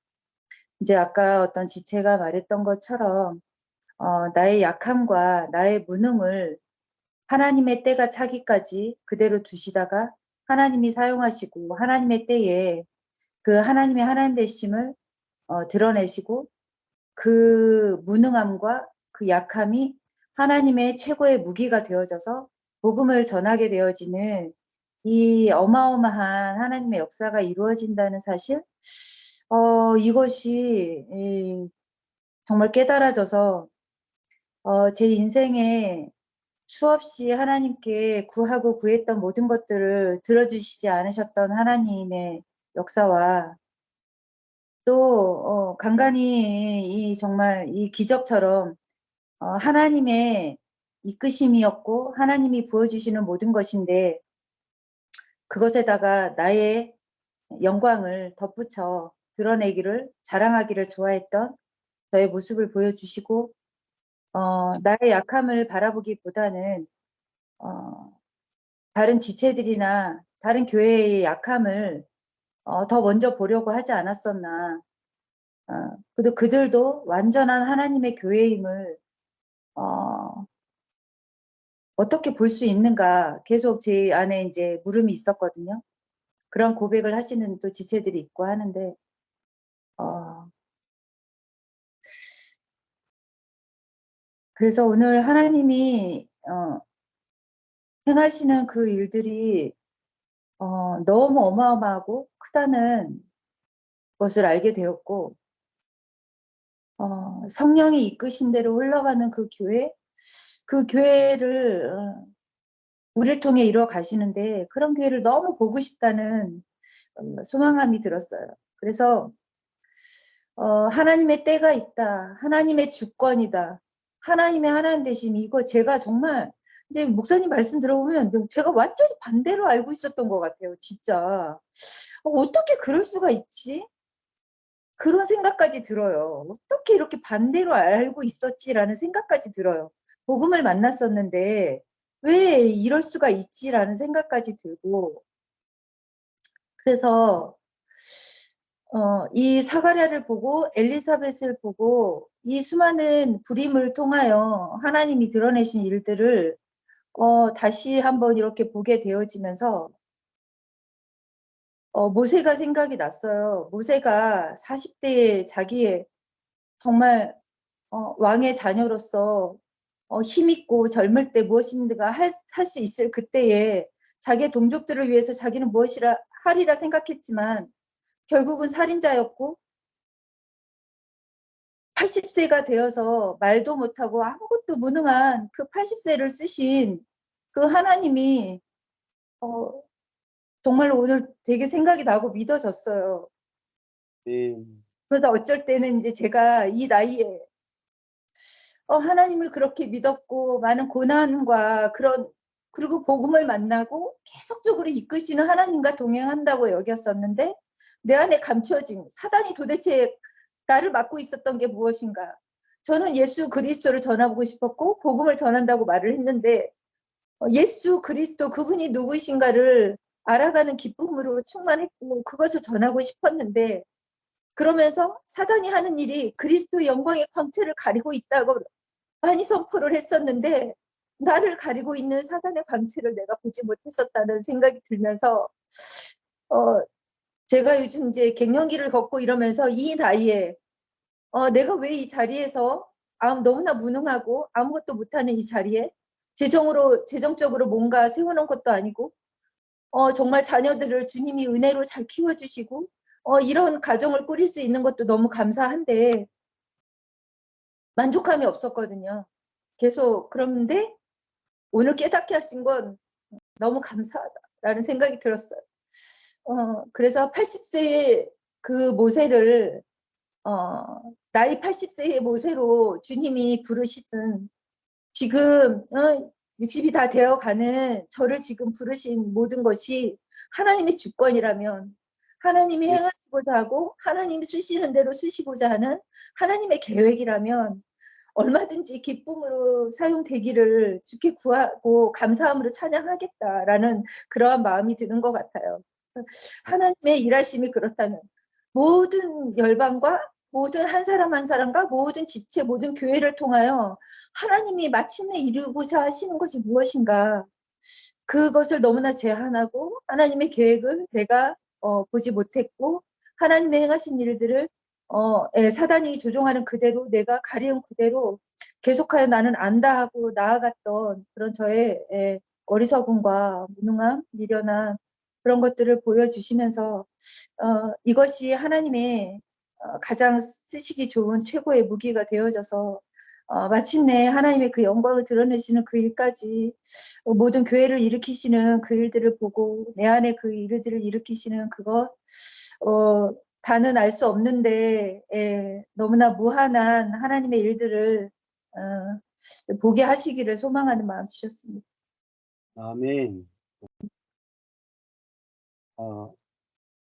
이제 아까 어떤 지체가 말했던 것처럼 나의 약함과 나의 무능을 하나님의 때가 차기까지 그대로 두시다가 하나님이 사용하시고 하나님의 때에 그 하나님의 하나님 되심을 드러내시고 그 무능함과 그 약함이 하나님의 최고의 무기가 되어져서 복음을 전하게 되어지는 이 어마어마한 하나님의 역사가 이루어진다는 사실, 이것이 정말 깨달아져서 제 인생에 수없이 하나님께 구하고 구했던 모든 것들을 들어주시지 않으셨던 하나님의 역사와 또 간간히 정말 이 기적처럼 하나님의 이끄심이었고 하나님이 부어주시는 모든 것인데 그것에다가 나의 영광을 덧붙여 드러내기를 자랑하기를 좋아했던 저의 모습을 보여주시고 나의 약함을 바라보기보다는 다른 지체들이나 다른 교회의 약함을 더 먼저 보려고 하지 않았었나. 그래도 그들도 완전한 하나님의 교회임을 어떻게 볼 수 있는가 계속 제 안에 이제 물음이 있었거든요. 그런 고백을 하시는 또 지체들이 있고 하는데 그래서 오늘 하나님이 행하시는 그 일들이 너무 어마어마하고 크다는 것을 알게 되었고 성령이 이끄신 대로 흘러가는 그 교회를 우리를 통해 이루어 가시는데 그런 교회를 너무 보고 싶다는 소망감이 들었어요. 그래서 하나님의 때가 있다. 하나님의 주권이다. 하나님의 하나님 되심 이거 제가 정말 이제 목사님 말씀 들어보면 제가 완전히 반대로 알고 있었던 것 같아요. 진짜 어떻게 그럴 수가 있지? 그런 생각까지 들어요. 어떻게 이렇게 반대로 알고 있었지라는 생각까지 들어요. 복음을 만났었는데 왜 이럴 수가 있지라는 생각까지 들고 그래서 이 사가랴를 보고 엘리사벳을 보고 이 수많은 불임을 통하여 하나님이 드러내신 일들을 다시 한번 이렇게 보게 되어지면서 모세가 생각이 났어요. 모세가 40대에 자기의 정말 왕의 자녀로서 힘있고 젊을 때 무엇인가 할 수 있을 그때에 자기의 동족들을 위해서 자기는 무엇이라 하리라 생각했지만 결국은 살인자였고 80세가 되어서 말도 못하고 아무것도 무능한 그 80세를 쓰신 그 하나님이 정말로 오늘 되게 생각이 나고 믿어졌어요. 그러다 어쩔 때는 이제 제가 이 나이에 하나님을 그렇게 믿었고 많은 고난과 그리고 복음을 만나고 계속적으로 이끄시는 하나님과 동행한다고 여겼었는데 내 안에 감춰진 사단이 도대체 나를 막고 있었던 게 무엇인가. 저는 예수 그리스도를 전하고 싶었고 복음을 전한다고 말을 했는데 예수 그리스도 그분이 누구신가를 알아가는 기쁨으로 충만했고 그것을 전하고 싶었는데 그러면서 사단이 하는 일이 그리스도의 영광의 광채를 가리고 있다고 많이 선포를 했었는데 나를 가리고 있는 사단의 광채를 내가 보지 못했었다는 생각이 들면서 제가 요즘 이제 갱년기를 걷고 이러면서 이 나이에 내가 왜 이 자리에서 너무나 무능하고 아무것도 못하는 이 자리에 재정적으로 뭔가 세워놓은 것도 아니고, 정말 자녀들을 주님이 은혜로 잘 키워주시고, 이런 가정을 꾸릴 수 있는 것도 너무 감사한데, 만족감이 없었거든요. 계속, 그런데 오늘 깨닫게 하신 건 너무 감사하다라는 생각이 들었어요. 그래서 80세의 그 모세를, 나이 80세의 모세로 주님이 부르시든, 지금 60이 다 되어가는 저를 지금 부르신 모든 것이 하나님의 주권이라면, 하나님이 네. 행하시고자 하고 하나님이 쓰시는 대로 쓰시고자 하는 하나님의 계획이라면 얼마든지 기쁨으로 사용되기를 주께 구하고 감사함으로 찬양하겠다라는 그러한 마음이 드는 것 같아요. 하나님의 일하심이 그렇다면 모든 열방과 모든 한 사람 한 사람과 모든 지체 모든 교회를 통하여 하나님이 마침내 이루고자 하시는 것이 무엇인가, 그것을 너무나 제한하고 하나님의 계획을 내가 보지 못했고, 하나님의 행하신 일들을 사단이 조종하는 그대로 내가 가리운 그대로 계속하여 나는 안다 하고 나아갔던 그런 저의 어리석음과 무능함, 미련함, 그런 것들을 보여주시면서 이것이 하나님의 가장 쓰시기 좋은 최고의 무기가 되어져서 마침내 하나님의 그 영광을 드러내시는 그 일까지, 모든 교회를 일으키시는 그 일들을 보고 내 안에 그 일들을 일으키시는 그것, 다는 알 수 없는데 너무나 무한한 하나님의 일들을 보게 하시기를 소망하는 마음 주셨습니다. 아멘.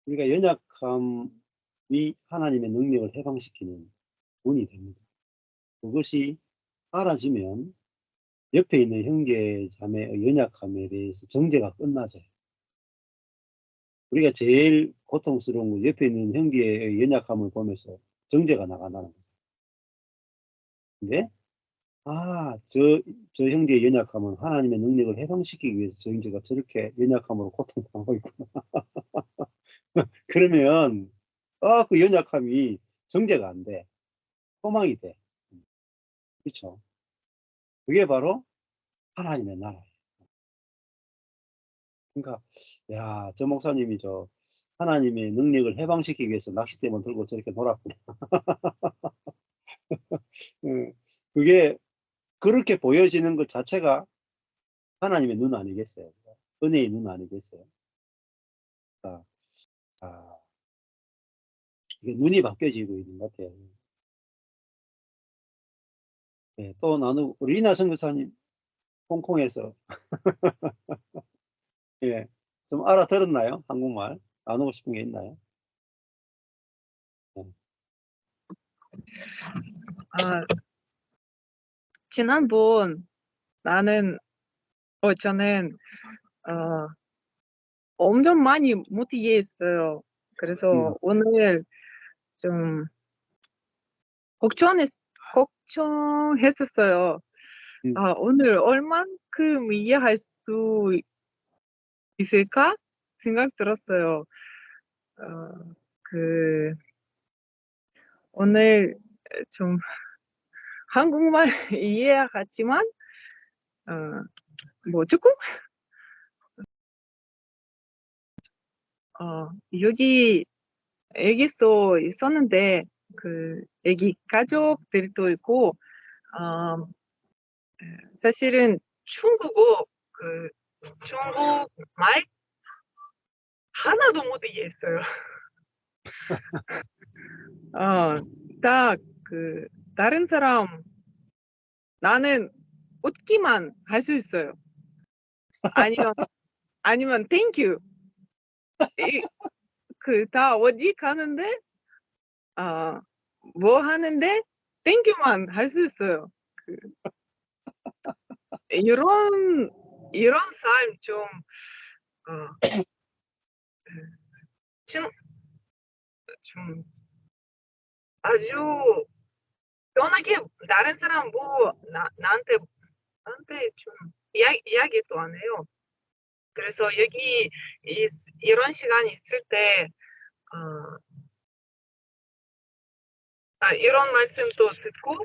우리가 연약함이 하나님의 능력을 해방시키는 문이 됩니다. 그것이 알아지면 옆에 있는 형제 자매의 연약함에 대해서 정죄가 끝나져요. 우리가 제일 고통스러운 건 옆에 있는 형제의 연약함을 보면서 정죄가 나간다는 거죠. 근데 저 형제의 연약함은 하나님의 능력을 해방시키기 위해서 저 형제가 저렇게 연약함으로 고통당하고 있구나. 그러면 그 연약함이 정죄가 안 돼. 소망이 돼. 그렇죠. 그게 바로 하나님의 나라예요. 그러니까 저 목사님이 하나님의 능력을 해방시키기 위해서 낚싯대만 들고 저렇게 놀았구나. 그게 그렇게 보여지는 것 자체가 하나님의 눈 아니겠어요? 은혜의 눈 아니겠어요? 이게 눈이 바뀌어지고 있는 것 같아요. 네, 또 나누고, 우리 리나 선교사님, 홍콩에서, 예, 좀 알아들었나요? 한국말? 나누고 싶은 게 있나요? 네. 지난번 저는 엄청 많이 못 이해했어요. 그래서 오늘 좀 걱정했었어요. 오늘 얼만큼 이해할 수 있을까 생각 들었어요. 오늘 좀 한국말 이해하지만 조금 여기 애기도 있었는데 애기 가족들도 있고 사실은 중국어 중국말 하나도 못 이해했어요. 딱 다른 사람 나는 웃기만 할 수 있어요. 아니면 땡큐. 다 어디 가는데 뭐 하는데 땡큐만 할 수 있어요. 이런 사람 좀 아주 편하게 다른 사람 나한테 좀 이야기도 안 해요. 그래서 여기 이런 시간이 있을 때 이런 말씀도 듣고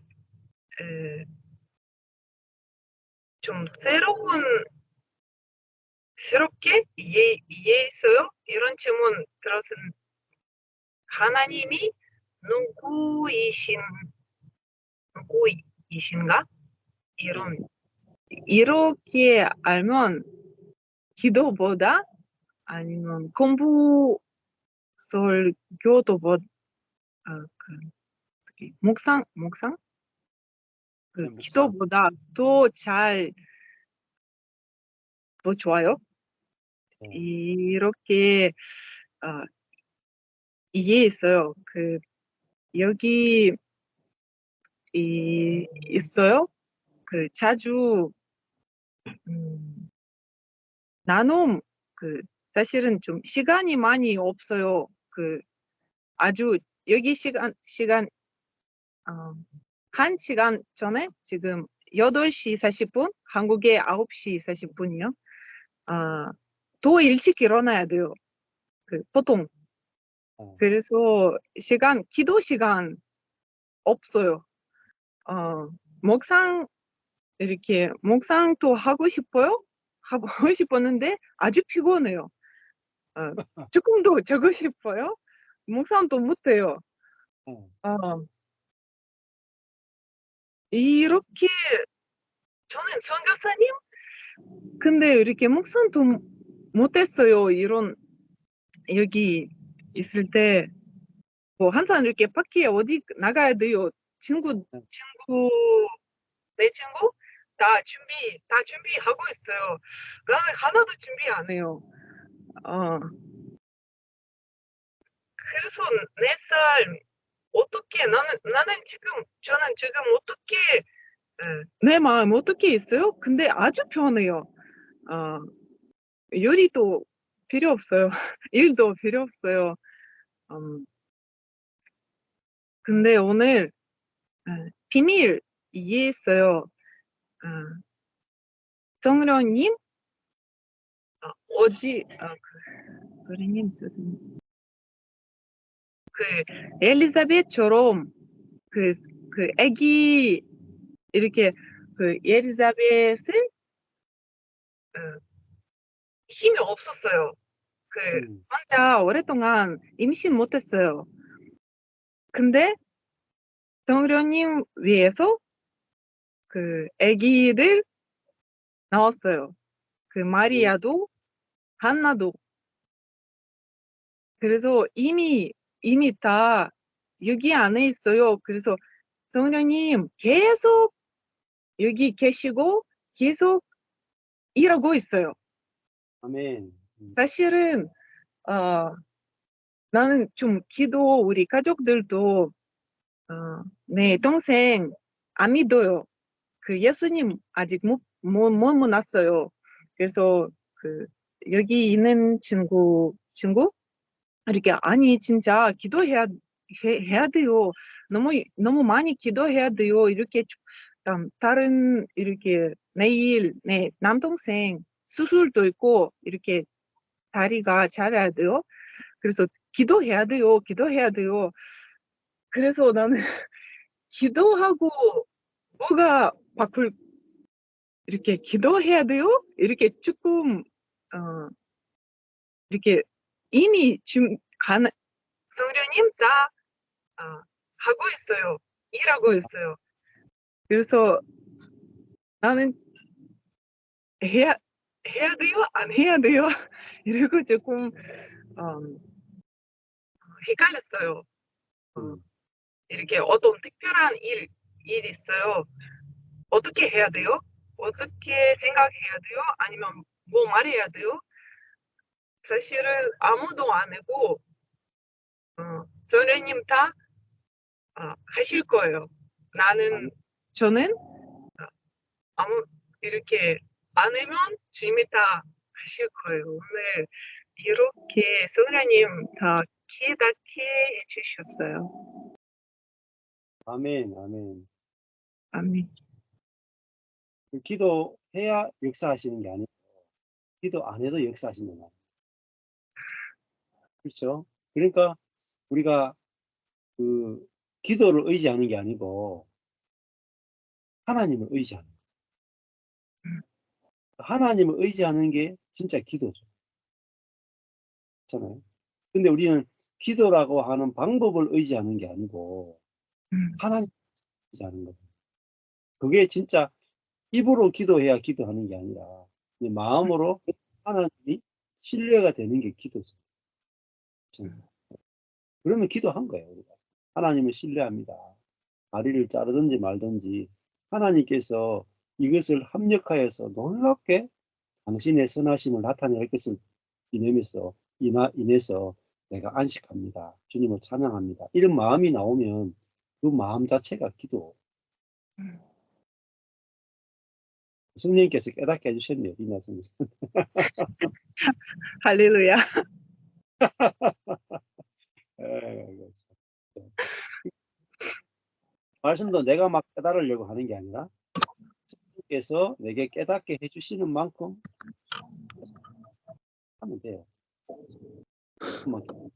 좀 새롭게 이해했어요? 이런 질문 들었을 하나님이 누구이신가? 이렇게 알면 기도보다 아니면 공부 설교도보다 묵상 묵상. 기도보다 더 좋아요. 네. 이렇게 이해했어요. 여기 있어요. 자주 나눔 사실은 좀 시간이 많이 없어요. 아주 여기 시간 1시간 전에 지금 8시 40분, 한국에 9시 40분이요. 더 일찍 일어나야 돼요. 보통. 그래서 기도 시간 없어요. 목상도 하고 싶어요. 하고 싶었는데 아주 피곤해요. 조금도 자고 싶어요. 목상도 못해요. 이렇게 저는 선교사님 근데 이렇게 목상도 못했어요. 여기 있을 때 뭐 항상 이렇게 밖에 어디 나가야 돼요. 내 친구 다 준비하고 있어요. 나는 하나도 준비 안 해요. 그래서 내 삶 어떻게 저는 지금 어떻게 내 마음 어떻게 있어요? 근데 아주 편해요. 요리도 필요 없어요. 일도 필요 없어요. 근데 오늘 비밀 이해했어요. 성령님 소리님 엘리자벳처럼 애기 이렇게 엘리자벳을 힘이 없었어요. 혼자 오랫동안 임신 못했어요. 근데 성령님 위해서 애기들 나왔어요. 마리아도 한나도. 그래서 이미 다 여기 안에 있어요. 그래서 성령님 계속 여기 계시고 계속 일하고 있어요. 아멘. 사실은 나는 좀 우리 가족들도 내 동생 안 믿어요. 예수님 아직 못 만났어요. 그래서 여기 있는 친구 이렇게 아니 진짜 기도해야 해야 돼요. 너무 많이 기도해야 돼요. 이렇게 다른 이렇게 내일 내 남동생 수술도 있고 이렇게 다리가 잘해야 돼요. 그래서 기도해야 돼요. 그래서 나는 기도하고 뭐가 바꿀 이렇게 기도해야 돼요. 이렇게 조금 이렇게 이미 지금 성령님 다 하고 있어요. 일하고 있어요. 그래서 나는 해야 돼요? 안 해야 돼요? 이러고 조금 헷갈렸어요. 이렇게 어떤 특별한 일 있어요. 어떻게 해야 돼요? 어떻게 생각해야 돼요? 아니면 뭐 말해야 돼요? 사실은 아무도 안 하고 선생님 다 하실 거예요. 저는 이렇게 안 하면 주님이 다 하실 거예요. 오늘 이렇게 선생님 다 깨닫게 해주셨어요. 아멘. 아멘. 기도해야 역사하시는 게 아니고 기도 안 해도 역사하시는 거예요. 그렇죠? 그러니까 우리가 기도를 의지하는 게 아니고 하나님을 의지하는 거예요. 하나님을 의지하는 게 진짜 기도죠. 그렇잖아요. 근데 우리는 기도라고 하는 방법을 의지하는 게 아니고 하나님 의지하는 거예요. 그게 진짜 입으로 기도해야 기도하는 게 아니라 마음으로 하나님이 신뢰가 되는 게 기도죠. 그렇잖아요. 그러면 기도한 거예요. 우리가. 하나님을 신뢰합니다. 다리를 자르든지 말든지 하나님께서 이것을 합력하여서 놀랍게 당신의 선하심을 나타낼 것을 인해서 내가 안식합니다. 주님을 찬양합니다. 이런 마음이 나오면 그 마음 자체가 기도. 성령님께서 깨닫게 해주셨네요. 이 말씀에서. 할렐루야. 말씀도 내가 막 깨달으려고 하는 게 아니라 성령께서 내게 깨닫게 해주시는 만큼 하면 돼요. 그만큼.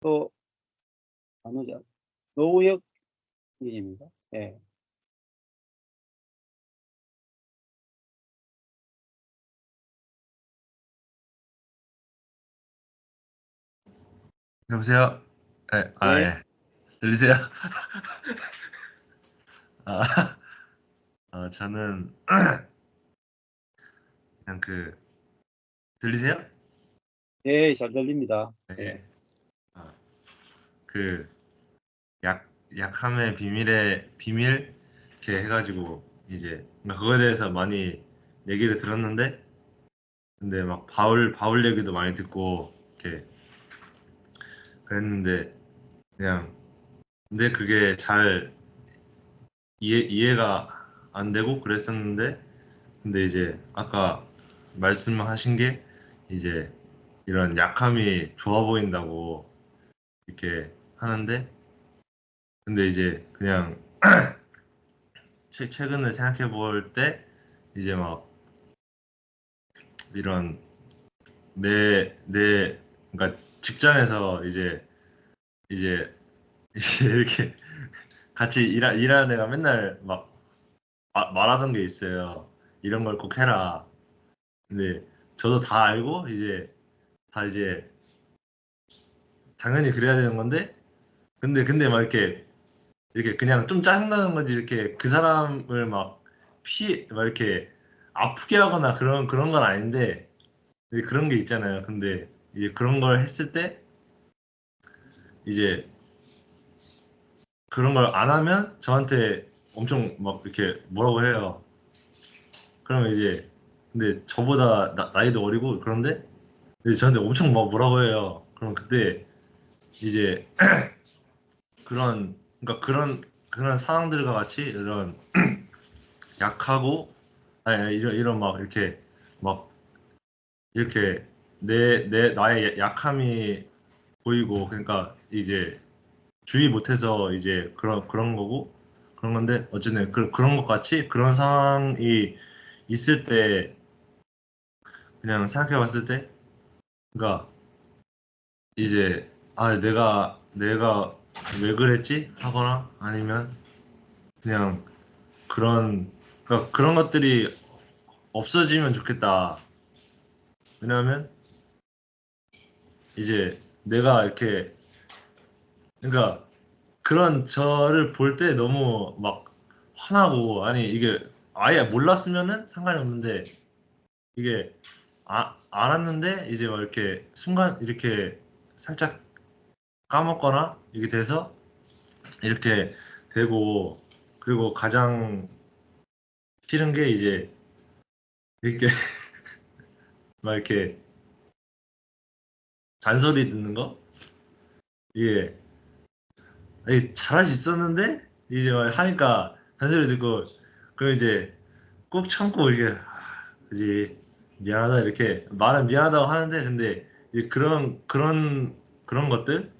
또 나누자. 노우혁 님입니다. 예. 여보세요? 네, 네. 예. 들리세요? 저는 그냥 들리세요? 예, 잘 들립니다. 네. 그 약함의 비밀 이렇게 해가지고 이제 그거에 대해서 많이 얘기를 들었는데, 근데 막 바울 얘기도 많이 듣고 이렇게 그랬는데 그냥 근데 그게 잘 이해가 안 되고 그랬었는데, 근데 이제 아까 말씀하신 게 이제 이런 약함이 좋아 보인다고 이렇게 하는데, 근데 이제 그냥 최근을 생각해 볼 때 이제 막 이런 그러니까 직장에서 이제 이렇게 같이 일하는 애가 맨날 막 말하던 게 있어요. 이런 걸 꼭 해라. 근데 저도 다 알고 이제 당연히 그래야 되는 건데, 근데 막 이렇게 그냥 좀 짜증나는 건지 이렇게 그 사람을 막 이렇게 아프게 하거나 그런 건 아닌데, 이제 그런 게 있잖아요. 근데 이제 그런 걸 했을 때 이제 그런 걸 안 하면 저한테 엄청 막 이렇게 뭐라고 해요. 그러면 이제 근데 저보다 나이도 어리고 그런데 이제 저한테 엄청 막 뭐라고 해요. 그럼 그때 이제 그러니까 그런 상황들과 같이 이런 약하고 아니 이런 막 이렇게 나의 약함이 보이고, 그러니까 이제 주의 못해서 이제 그런 거고 그런 건데, 어쨌든 그런 것 같이 그런 상황이 있을 때 그냥 생각해 봤을 때, 그러니까 이제 내가 왜 그랬지 하거나 아니면 그냥 그러니까 그런 것들이 없어지면 좋겠다. 왜냐하면 이제 내가 이렇게 그러니까 그런 저를 볼 때 너무 막 화나고, 아니 이게 아예 몰랐으면은 상관이 없는데 이게 알았는데 이제 막 이렇게 순간 이렇게 살짝 까먹거나 이게 돼서 이렇게 되고, 그리고 가장 싫은 게 이제 이렇게 막 이렇게 잔소리 듣는 거. 이게 잘할 수 있었는데 이제 막 하니까 잔소리 듣고, 그럼 이제 꾹 참고 이게 그지 미안하다 이렇게 말은 미안하다고 하는데, 근데 이제 그런 것들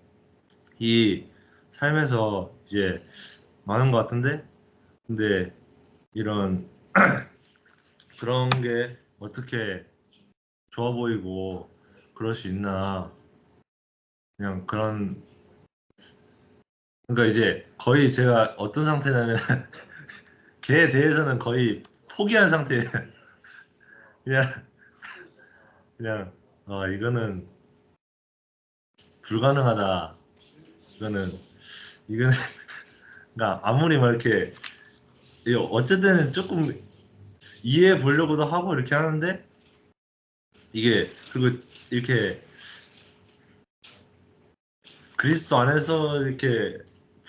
이 삶에서 이제 많은 것 같은데, 근데 이런 그런 게 어떻게 좋아 보이고 그럴 수 있나. 그냥 그러니까 이제 거의 제가 어떤 상태냐면 걔에 대해서는 거의 포기한 상태예요. 그냥 이거는 불가능하다. 이거는 그러니까 아무리 막 이렇게 어쨌든 조금 이해해 보려고도 하고 이렇게 하는데 이게 그리고 이렇게 그리스도 안에서 이렇게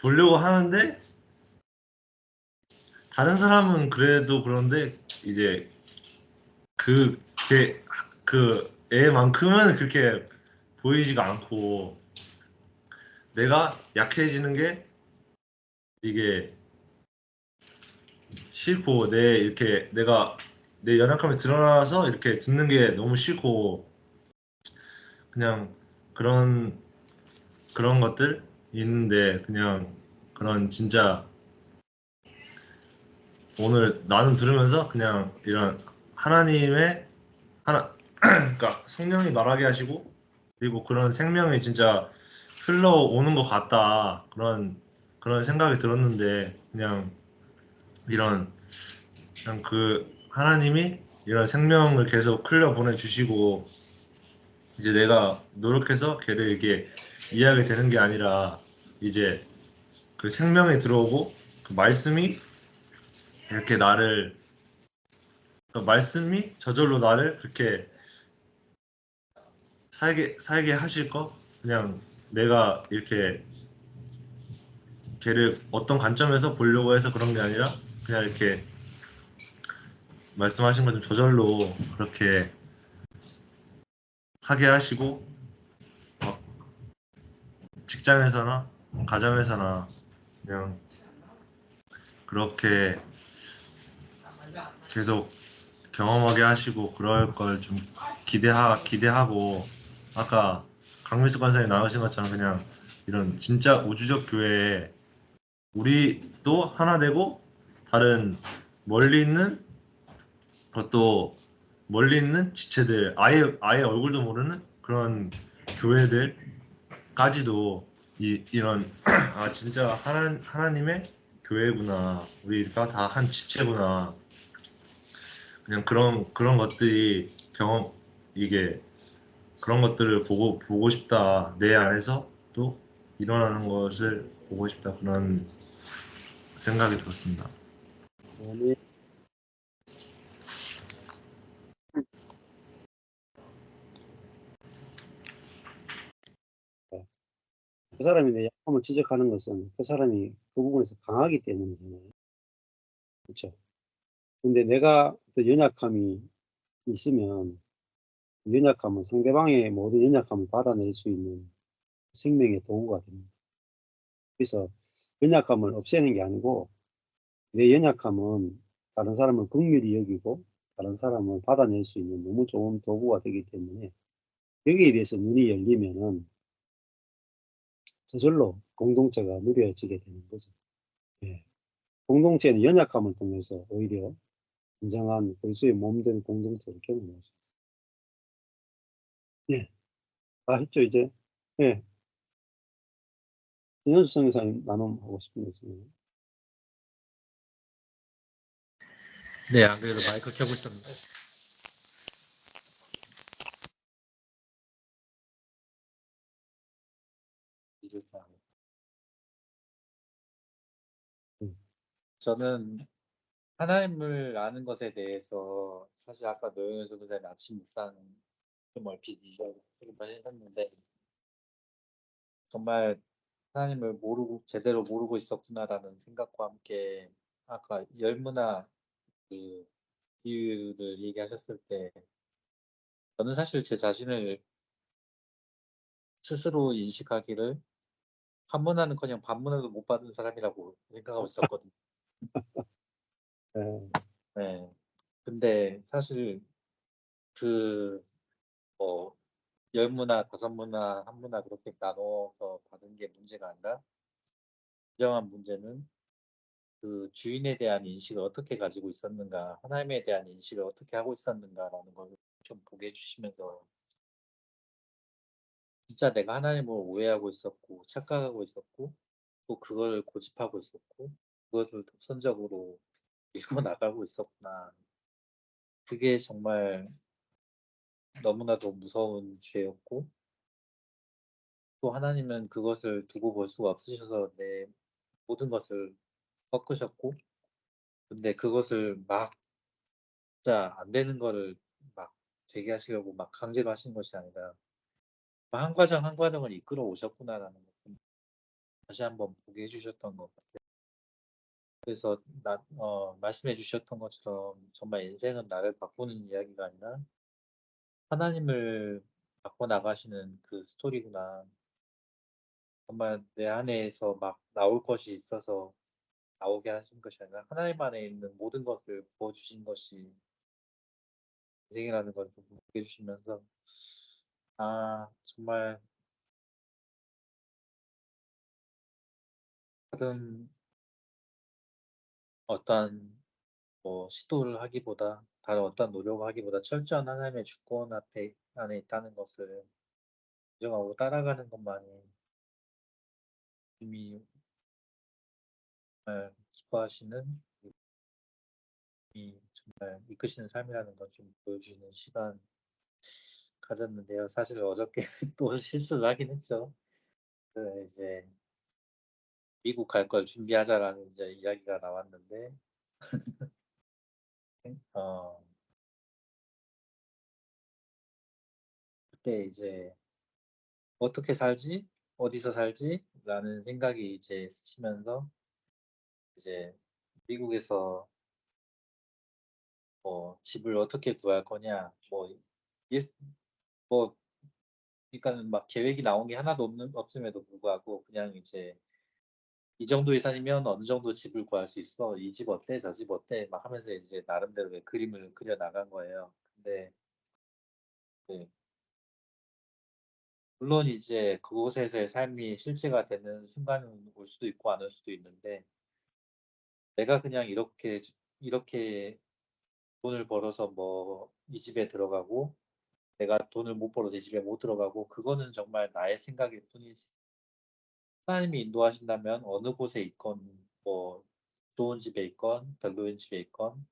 보려고 하는데 다른 사람은 그래도 그런데 이제 그 애만큼은 그렇게 보이지가 않고 내가 약해지는 게 이게 싫고 내가 내 연약함이 드러나서 이렇게 듣는 게 너무 싫고 그냥 그런 것들 있는데 그냥 그런 진짜 오늘 나는 들으면서 그냥 이런 하나님의 그러니까 성령이 말하게 하시고 그리고 그런 생명이 진짜 흘러오는 것 같다 그런 생각이 들었는데 그냥 그냥 그 하나님이 이런 생명을 계속 흘려 보내주시고 이제 내가 노력해서 걔를 이렇게 이해하게 되는 게 아니라 이제 그 생명이 들어오고 그 말씀이 이렇게 그 말씀이 저절로 나를 그렇게 살게 하실 거 그냥 내가 이렇게 걔를 어떤 관점에서 보려고 해서 그런 게 아니라 그냥 이렇게 말씀하신 것좀 저절로 그렇게 하게 하시고 직장에서나 가정에서나 그냥 그렇게 계속 경험하게 하시고 그럴 걸 좀 기대하고 아까 강민수 관사님 나오신 것처럼 그냥 이런 진짜 우주적 교회에 우리도 하나 되고 다른 멀리 있는 또 멀리 있는 지체들 아예 얼굴도 모르는 그런 교회들까지도 이런 진짜 하나님의 교회구나 우리가 다 한 지체구나 그냥 그런 것들이 이게 그런 것들을 보고 싶다 내 안에서 또 일어나는 것을 보고 싶다 그런 생각이 들었습니다. 아멘. 그 사람이 내 약함을 지적하는 것은 그 사람이 그 부분에서 강하기 때문이잖아요. 그렇죠? 근데 내가 또 연약함이 있으면 연약함은 상대방의 모든 연약함을 받아낼 수 있는 생명의 도구가 됩니다. 그래서 연약함을 없애는 게 아니고 내 연약함은 다른 사람을 긍휼히 여기고 다른 사람을 받아낼 수 있는 너무 좋은 도구가 되기 때문에 여기에 대해서 눈이 열리면은 저절로 공동체가 누려지게 되는 거죠. 예. 공동체는 연약함을 통해서 오히려 진정한 그리스도의 몸된 공동체를 경험할 수 있어요. 예. 다 했죠, 이제? 예. 진현수 선교사님 나눔하고 싶은 거 있으면. 네, 안 그래도 마이크 켜고 있었는데. 저는 하나님을 아는 것에 대해서 사실 아까 노영현 선교사님 아침 묵상 좀 얼핏 이야기하셨는데 정말 하나님을 제대로 모르고 있었구나라는 생각과 함께 아까 열무나 그 비유를 얘기하셨을 때 저는 사실 제 자신을 스스로 인식하기를 한문화는커녕 반문화도 못 받은 사람이라고 생각하고 있었거든요. 예. 네. 근데 사실 뭐 열문화, 다섯문화, 한문화 그렇게 나눠서 받은 게 문제가 아니라 진정한 문제는 그 주인에 대한 인식을 어떻게 가지고 있었는가, 하나님에 대한 인식을 어떻게 하고 있었는가라는 걸 좀 보게 해주시면서 진짜 내가 하나님을 오해하고 있었고 착각하고 있었고 또 그걸 고집하고 있었고 그것을 독선적으로 밀고 나가고 있었구나. 그게 정말 너무나도 무서운 죄였고, 또 하나님은 그것을 두고 볼 수가 없으셔서 내 모든 것을 꺾으셨고, 근데 그것을 막 진짜 안 되는 거를 막 되게 하시려고 막 강제로 하신 것이 아니라 한 과정 한 과정을 이끌어 오셨구나라는 걸 다시 한번 보게 해주셨던 것 같아요. 그래서 말씀해 주셨던 것처럼 정말 인생은 나를 바꾸는 이야기가 아니라 하나님을 바꿔 나가시는 그 스토리구나. 정말 내 안에서 막 나올 것이 있어서 나오게 하신 것이 아니라 하나님 안에 있는 모든 것을 부어주신 것이 인생이라는 걸 좀 보게 해주시면서 정말 다른 어떠한 시도를 하기보다 다른 어떤 노력을 하기보다 철저한 하나님의 주권 안에 있다는 것을 인정하고 따라가는 것만이 이미 정말 기뻐하시는 이 정말 이끄시는 삶이라는 걸 좀 보여주는 시간 가졌는데요. 사실 어저께 또 실수를 하긴 했죠. 이제 미국 갈 걸 준비하자라는 이제 이야기가 나왔는데 그때 이제 어떻게 살지? 어디서 살지? 라는 생각이 이제 스치면서 이제 미국에서 집을 어떻게 구할 거냐 그러니까는 막 계획이 나온 게 하나도 없음에도 불구하고 그냥 이제 이 정도 예산이면 어느 정도 집을 구할 수 있어. 이 집 어때? 저 집 어때? 막 하면서 이제 나름대로 그림을 그려 나간 거예요. 근데 네. 물론 이제 그곳에서의 삶이 실체가 되는 순간은 올 수도 있고 안 올 수도 있는데 내가 그냥 이렇게 돈을 벌어서 이 집에 들어가고 내가 돈을 못 벌어서 이 집에 못 들어가고 그거는 정말 나의 생각일 뿐이지. 하나님이 인도하신다면 어느 곳에 있건 좋은 집에 있건 별로인 집에 있건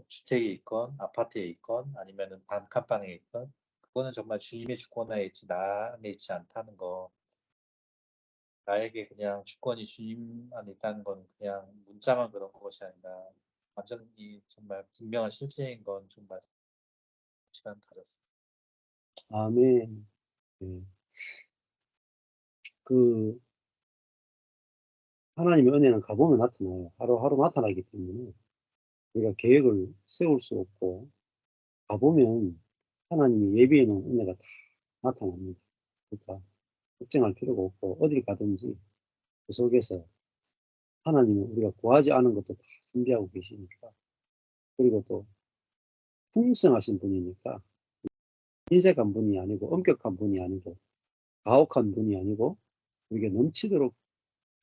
주택에 있건 아파트에 있건 아니면은 단칸방에 있건 그거는 정말 주님의 주권 안에 있지 나 안에 있지 않다는 거. 나에게 그냥 주권이 주님 안에 있다는 건 그냥 문자만 그런 것이 아니라 완전히 정말 분명한 실체인 건 정말 시간 가졌어요. 아멘. 네. 그 하나님의 은혜는 가보면 나타나요. 하루하루 나타나기 때문에 우리가 계획을 세울 수 없고 가보면 하나님이 예비해 놓은 은혜가 다 나타납니다. 그러니까 걱정할 필요가 없고 어딜 가든지 그 속에서 하나님은 우리가 구하지 않은 것도 다 준비하고 계시니까 그리고 또 풍성하신 분이니까 인색한 분이 아니고 엄격한 분이 아니고 가혹한 분이 아니고 우리에게 넘치도록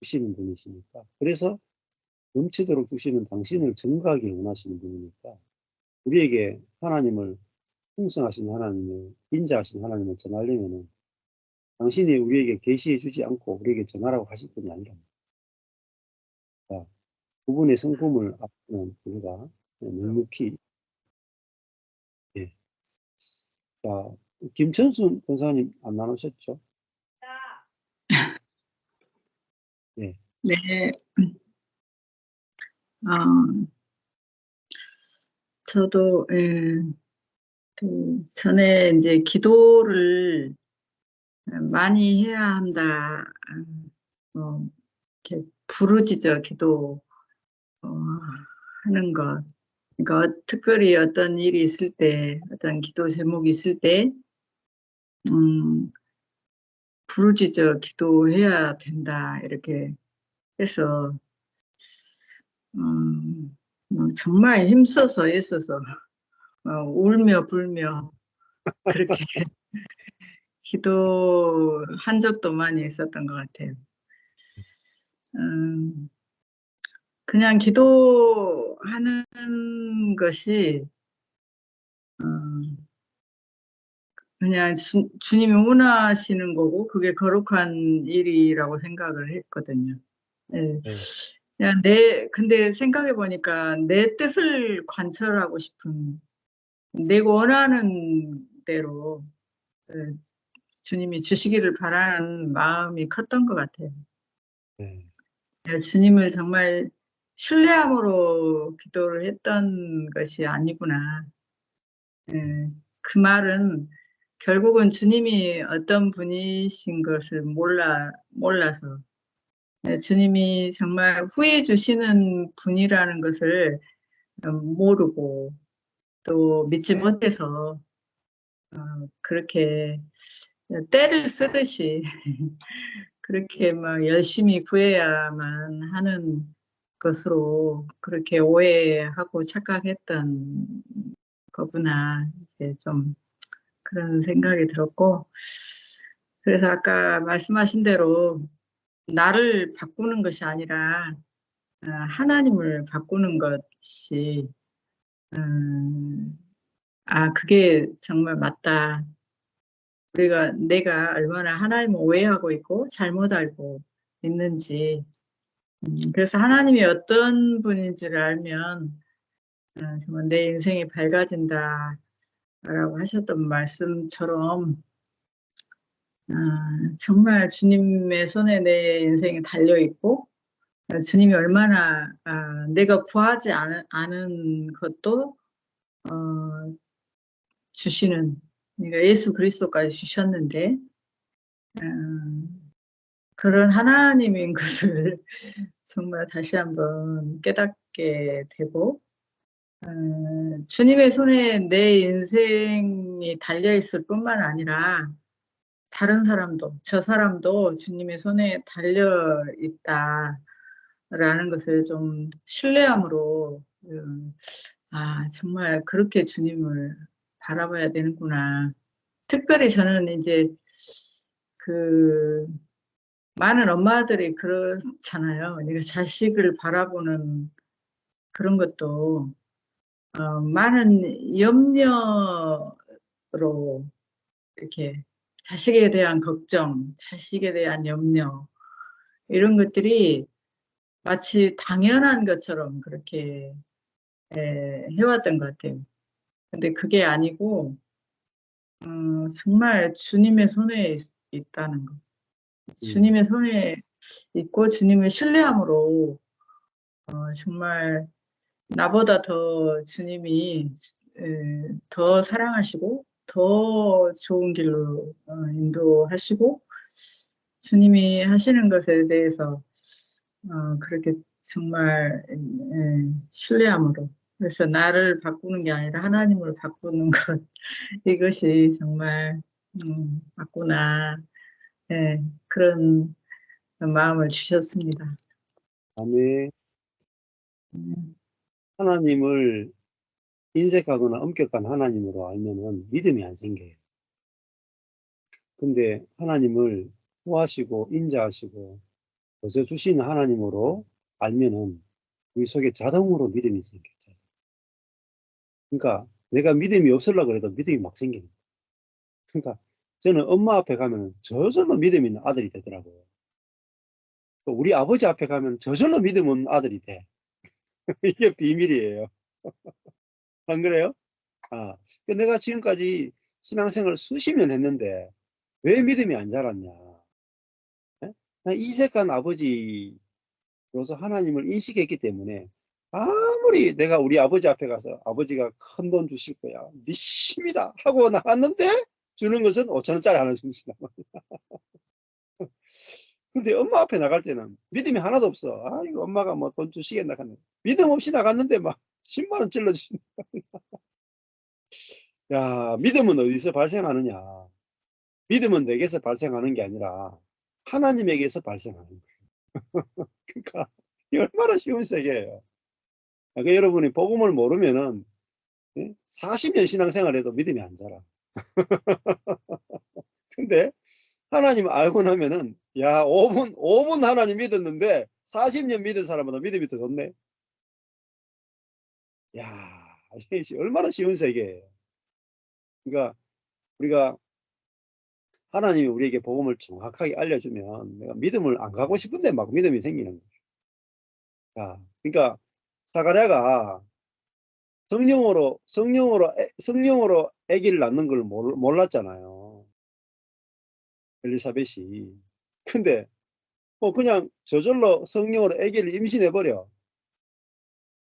주시는 분이시니까 그래서 넘치도록 주시는 당신을 증거하길 원하시는 분이니까 우리에게 하나님을 풍성하신 하나님을 인자하신 하나님을 전하려면은 당신이 우리에게 계시해 주지 않고 우리에게 전하라고 하실 분이 아니랍니다. 자, 그분의 성품을 앞두는 우리가 묵묵히 자, 김천순 권사님 안 나누셨죠? 네. 네. 저도 전에 이제 기도를 많이 해야 한다. 이렇게 부르짖어 기도 하는 것. 그러니까 특별히 어떤 일이 있을 때, 어떤 기도 제목이 있을 때, 부르짖어 기도해야 된다. 이렇게 해서 정말 힘써서 애써서 울며 불며 그렇게 기도한 적도 많이 있었던 것 같아요. 그냥 기도하는 것이 그냥 주님이 원하시는 거고 그게 거룩한 일이라고 생각을 했거든요. 네. 그냥 근데 생각해 보니까 내 뜻을 관철하고 싶은, 내가 원하는 대로 주님이 주시기를 바라는 마음이 컸던 것 같아요. 네. 내가 주님을 정말 신뢰함으로 기도를 했던 것이 아니구나. 그 말은 결국은 주님이 어떤 분이신 것을 몰라서 주님이 정말 후회 주시는 분이라는 것을 모르고 또 믿지 못해서 그렇게 때를 쓰듯이 그렇게 막 열심히 구해야만 하는 것으로 그렇게 오해하고 착각했던 거구나. 이제 좀 그런 생각이 들었고, 그래서 아까 말씀하신 대로 나를 바꾸는 것이 아니라 하나님을 바꾸는 것이 그게 정말 맞다. 내가 얼마나 하나님을 오해하고 있고 잘못 알고 있는지. 그래서 하나님이 어떤 분인지를 알면 정말 내 인생이 밝아진다라고 하셨던 말씀처럼 정말 주님의 손에 내 인생이 달려 있고 주님이 얼마나 내가 구하지 않은 것도 주시는, 그러니까 예수 그리스도까지 주셨는데 그런 하나님인 것을 정말 다시 한번 깨닫게 되고 주님의 손에 내 인생이 달려있을 뿐만 아니라 다른 사람도, 저 사람도 주님의 손에 달려있다라는 것을 좀 신뢰함으로 정말 그렇게 주님을 바라봐야 되는구나. 특별히 저는 이제 많은 엄마들이 그렇잖아요. 내가 자식을 바라보는 그런 것도 많은 염려로 이렇게 자식에 대한 걱정, 자식에 대한 염려 이런 것들이 마치 당연한 것처럼 그렇게 해왔던 것 같아요. 근데 그게 아니고 정말 주님의 손에 있다는 거. 주님의 손에 있고 주님을 신뢰함으로 정말 나보다 더 주님이 더 사랑하시고 더 좋은 길로 인도하시고 주님이 하시는 것에 대해서 그렇게 정말 신뢰함으로, 그래서 나를 바꾸는 게 아니라 하나님을 바꾸는 것, 이것이 정말 맞구나. 그런 마음을 주셨습니다. 아멘. 하나님을 인색하거나 엄격한 하나님으로 알면은 믿음이 안 생겨요. 근데 하나님을 호하시고 인자하시고 거저 주시는 하나님으로 알면은 우리 속에 자동으로 믿음이 생겨요. 그러니까 내가 믿음이 없으려고 해도 믿음이 막 생기는 거예요. 그러니까 저는 엄마 앞에 가면 저절로 믿음 있는 아들이 되더라고요. 또 우리 아버지 앞에 가면 저절로 믿음 없는 아들이 돼. 이게 비밀이에요. 안 그래요? 내가 지금까지 신앙생활을 수십 년 했는데 왜 믿음이 안 자랐냐? 난 이색한 아버지로서 하나님을 인식했기 때문에 아무리 내가 우리 아버지 앞에 가서 아버지가 큰 돈 주실 거야, 믿습니다 하고 나갔는데 주는 것은 5,000원짜리 하나 주신단 말이야. 근데 엄마 앞에 나갈 때는 믿음이 하나도 없어. 이거 엄마가 뭐 돈 주시겠나 하는 믿음 없이 나갔는데 막 10만 원 찔러주신다. 야, 믿음은 어디서 발생하느냐? 믿음은 내게서 발생하는 게 아니라 하나님에게서 발생하는 거예요. 그러니까 이 얼마나 쉬운 세계예요. 그러니까 여러분이 복음을 모르면은 40년 신앙생활해도 믿음이 안 자라. 근데 하나님 알고 나면은 야, 5분 하나님 믿었는데 40년 믿은 사람보다 믿음이 더 좋네. 야, 이게 얼마나 쉬운 세계예요. 그러니까 우리가 하나님이 우리에게 복음을 정확하게 알려주면 내가 믿음을 안 가고 싶은데 막 믿음이 생기는 거예요. 자, 그러니까 사가랴가 성령으로 아기를 낳는 걸 몰랐잖아요. 엘리사벳이. 근데 그냥 저절로 성령으로 아기를 임신해버려.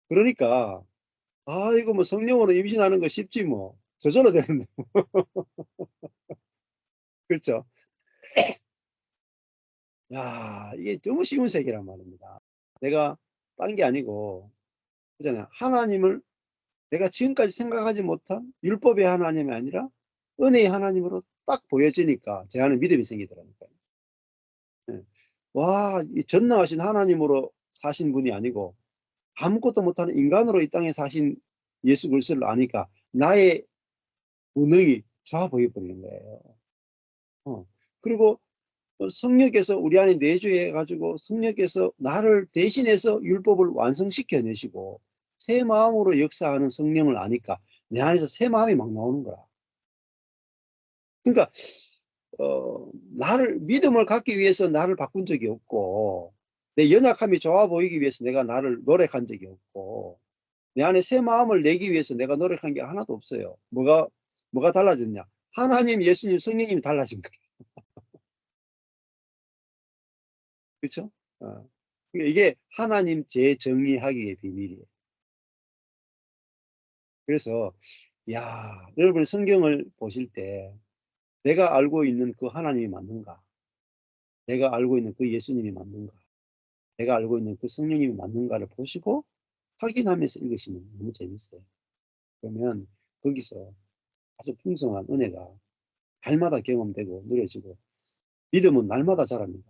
그러니까 이거 뭐 성령으로 임신하는 거 쉽지 뭐. 저절로 되는데. 그렇죠? 야, 이게 너무 쉬운 세계란 말입니다. 내가 딴 게 아니고 그잖아요. 하나님을 내가 지금까지 생각하지 못한 율법의 하나님이 아니라 은혜의 하나님으로 딱 보여지니까 제 안에 믿음이 생기더라니까요. 예. 와, 이 전능하신 하나님으로 사신 분이 아니고 아무것도 못하는 인간으로 이 땅에 사신 예수 그리스도를 아니까 나의 무능이 좋아 보여버리는 거예요. 그리고 성령께서 우리 안에 내주해 가지고 성령께서 나를 대신해서 율법을 완성시켜 내시고 새 마음으로 역사하는 성령을 아니까 내 안에서 새 마음이 막 나오는 거야. 그러니까 나를 믿음을 갖기 위해서 나를 바꾼 적이 없고 내 연약함이 좋아 보이기 위해서 내가 나를 노력한 적이 없고 내 안에 새 마음을 내기 위해서 내가 노력한 게 하나도 없어요. 뭐가 달라졌냐? 하나님, 예수님, 성령님이 달라진 거예요. 그렇죠? 그러니까 이게 하나님 재정의하기의 비밀이에요. 그래서 여러분 성경을 보실 때 내가 알고 있는 그 하나님이 맞는가? 내가 알고 있는 그 예수님이 맞는가? 내가 알고 있는 그 성령님이 맞는가를 보시고 확인하면서 읽으시면 너무 재밌어요. 그러면 거기서 아주 풍성한 은혜가 날마다 경험되고 누려지고 믿음은 날마다 자랍니다.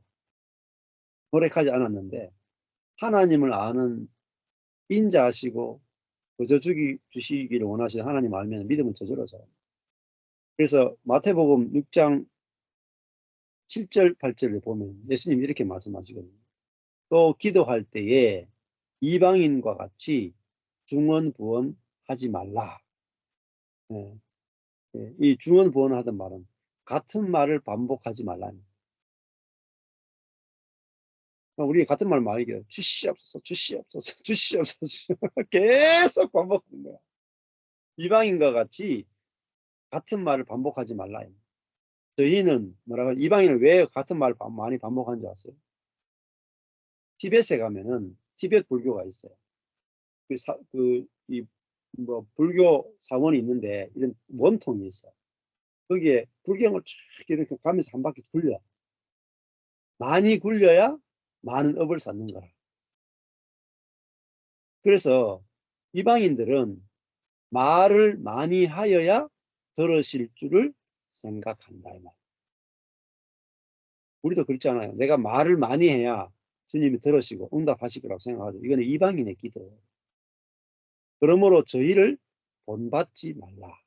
노력하지 않았는데 하나님을 아는 인자하시고 거저 주시기를 원하시는 하나님 알면 믿음은 저절로 자랍니다. 그래서 마태복음 6장 7절 8절을 보면 예수님이 이렇게 말씀하시거든요. 또 기도할 때에 이방인과 같이 중언부언하지 말라. 이 중언부언하던 말은 같은 말을 반복하지 말라는. 우리 같은 말 많이 해요. 주시옵소서, 주시옵소서, 주시옵소서. 계속 반복하는 거야. 이방인과 같이 같은 말을 반복하지 말라. 저희는 이방인은 왜 같은 말을 많이 반복하는 줄 아세요? 티벳에 가면은 티벳 불교가 있어요. 불교 사원이 있는데 이런 원통이 있어. 거기에 불경을 쫙 이렇게 가면서 한 바퀴 굴려. 많이 굴려야 많은 업을 쌓는 거라. 그래서 이방인들은 말을 많이 하여야 들으실 줄을 생각한다. 이 말. 우리도 그렇잖아요. 내가 말을 많이 해야 주님이 들으시고 응답하실 거라고 생각하죠. 이거는 이방인의 기도예요. 그러므로 저희를 본받지 말라.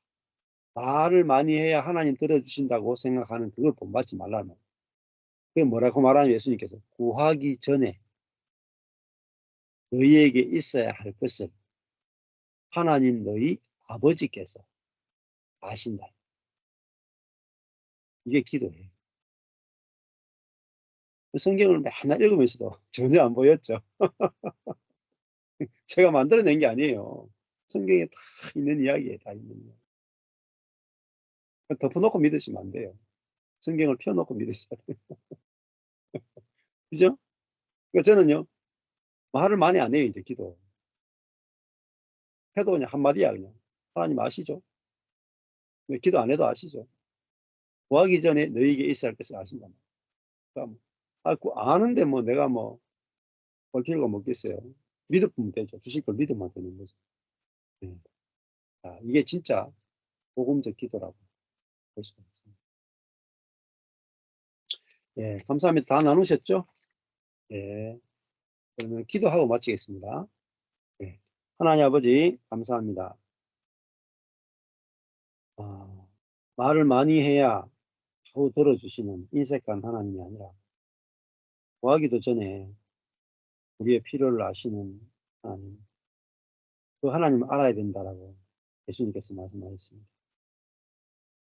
말을 많이 해야 하나님 들어주신다고 생각하는 그걸 본받지 말라는. 그게 뭐라고 말하는 예수님께서 구하기 전에 너희에게 있어야 할 것을 하나님 너희 아버지께서 아신다. 이게 기도예요. 성경을 맨날 읽으면서도 전혀 안 보였죠. 제가 만들어낸 게 아니에요. 성경에 다 있는 이야기에 다 있는 이야기. 덮어놓고 믿으시면 안 돼요. 성경을 펴놓고 믿으셔야 돼요. 그죠? 그러니까 저는요, 말을 많이 안 해요, 이제 기도. 해도 그냥 한마디야, 그냥. 하나님 아시죠? 기도 안 해도 아시죠? 구하기 전에 너희에게 있어야 할 것을 아신다. 그러니까 아는데 뭐 내가 볼 필요가 없겠어요. 믿으면 되죠. 주실 걸 믿으면 되는 거죠. 네. 이게 진짜 복음적 기도라고 볼 수가 있습니다. 예, 감사합니다. 다 나누셨죠? 예. 그러면 기도하고 마치겠습니다. 예. 하나님 아버지, 감사합니다. 말을 많이 해야 바로 들어주시는 인색한 하나님이 아니라 구하기도 전에 우리의 필요를 아시는 하나님, 그 하나님을 알아야 된다라고 예수님께서 말씀하셨습니다.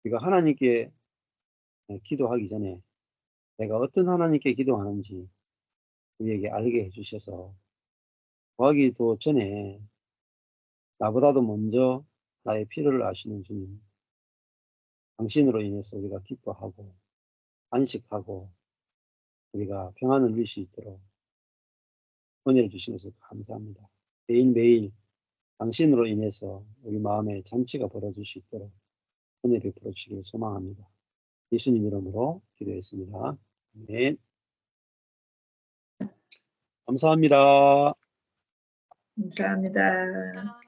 우리가 하나님께 기도하기 전에 내가 어떤 하나님께 기도하는지 우리에게 알게 해주셔서 구하기도 전에 나보다도 먼저 나의 필요를 아시는 주님, 당신으로 인해서 우리가 기뻐하고 안식하고 우리가 평안을 누릴 수 있도록 은혜를 주시면서 감사합니다. 매일매일 당신으로 인해서 우리 마음에 잔치가 벌어질 수 있도록 은혜 베풀어 주시길 소망합니다. 예수님 이름으로 기도했습니다. 아멘. 감사합니다. 감사합니다.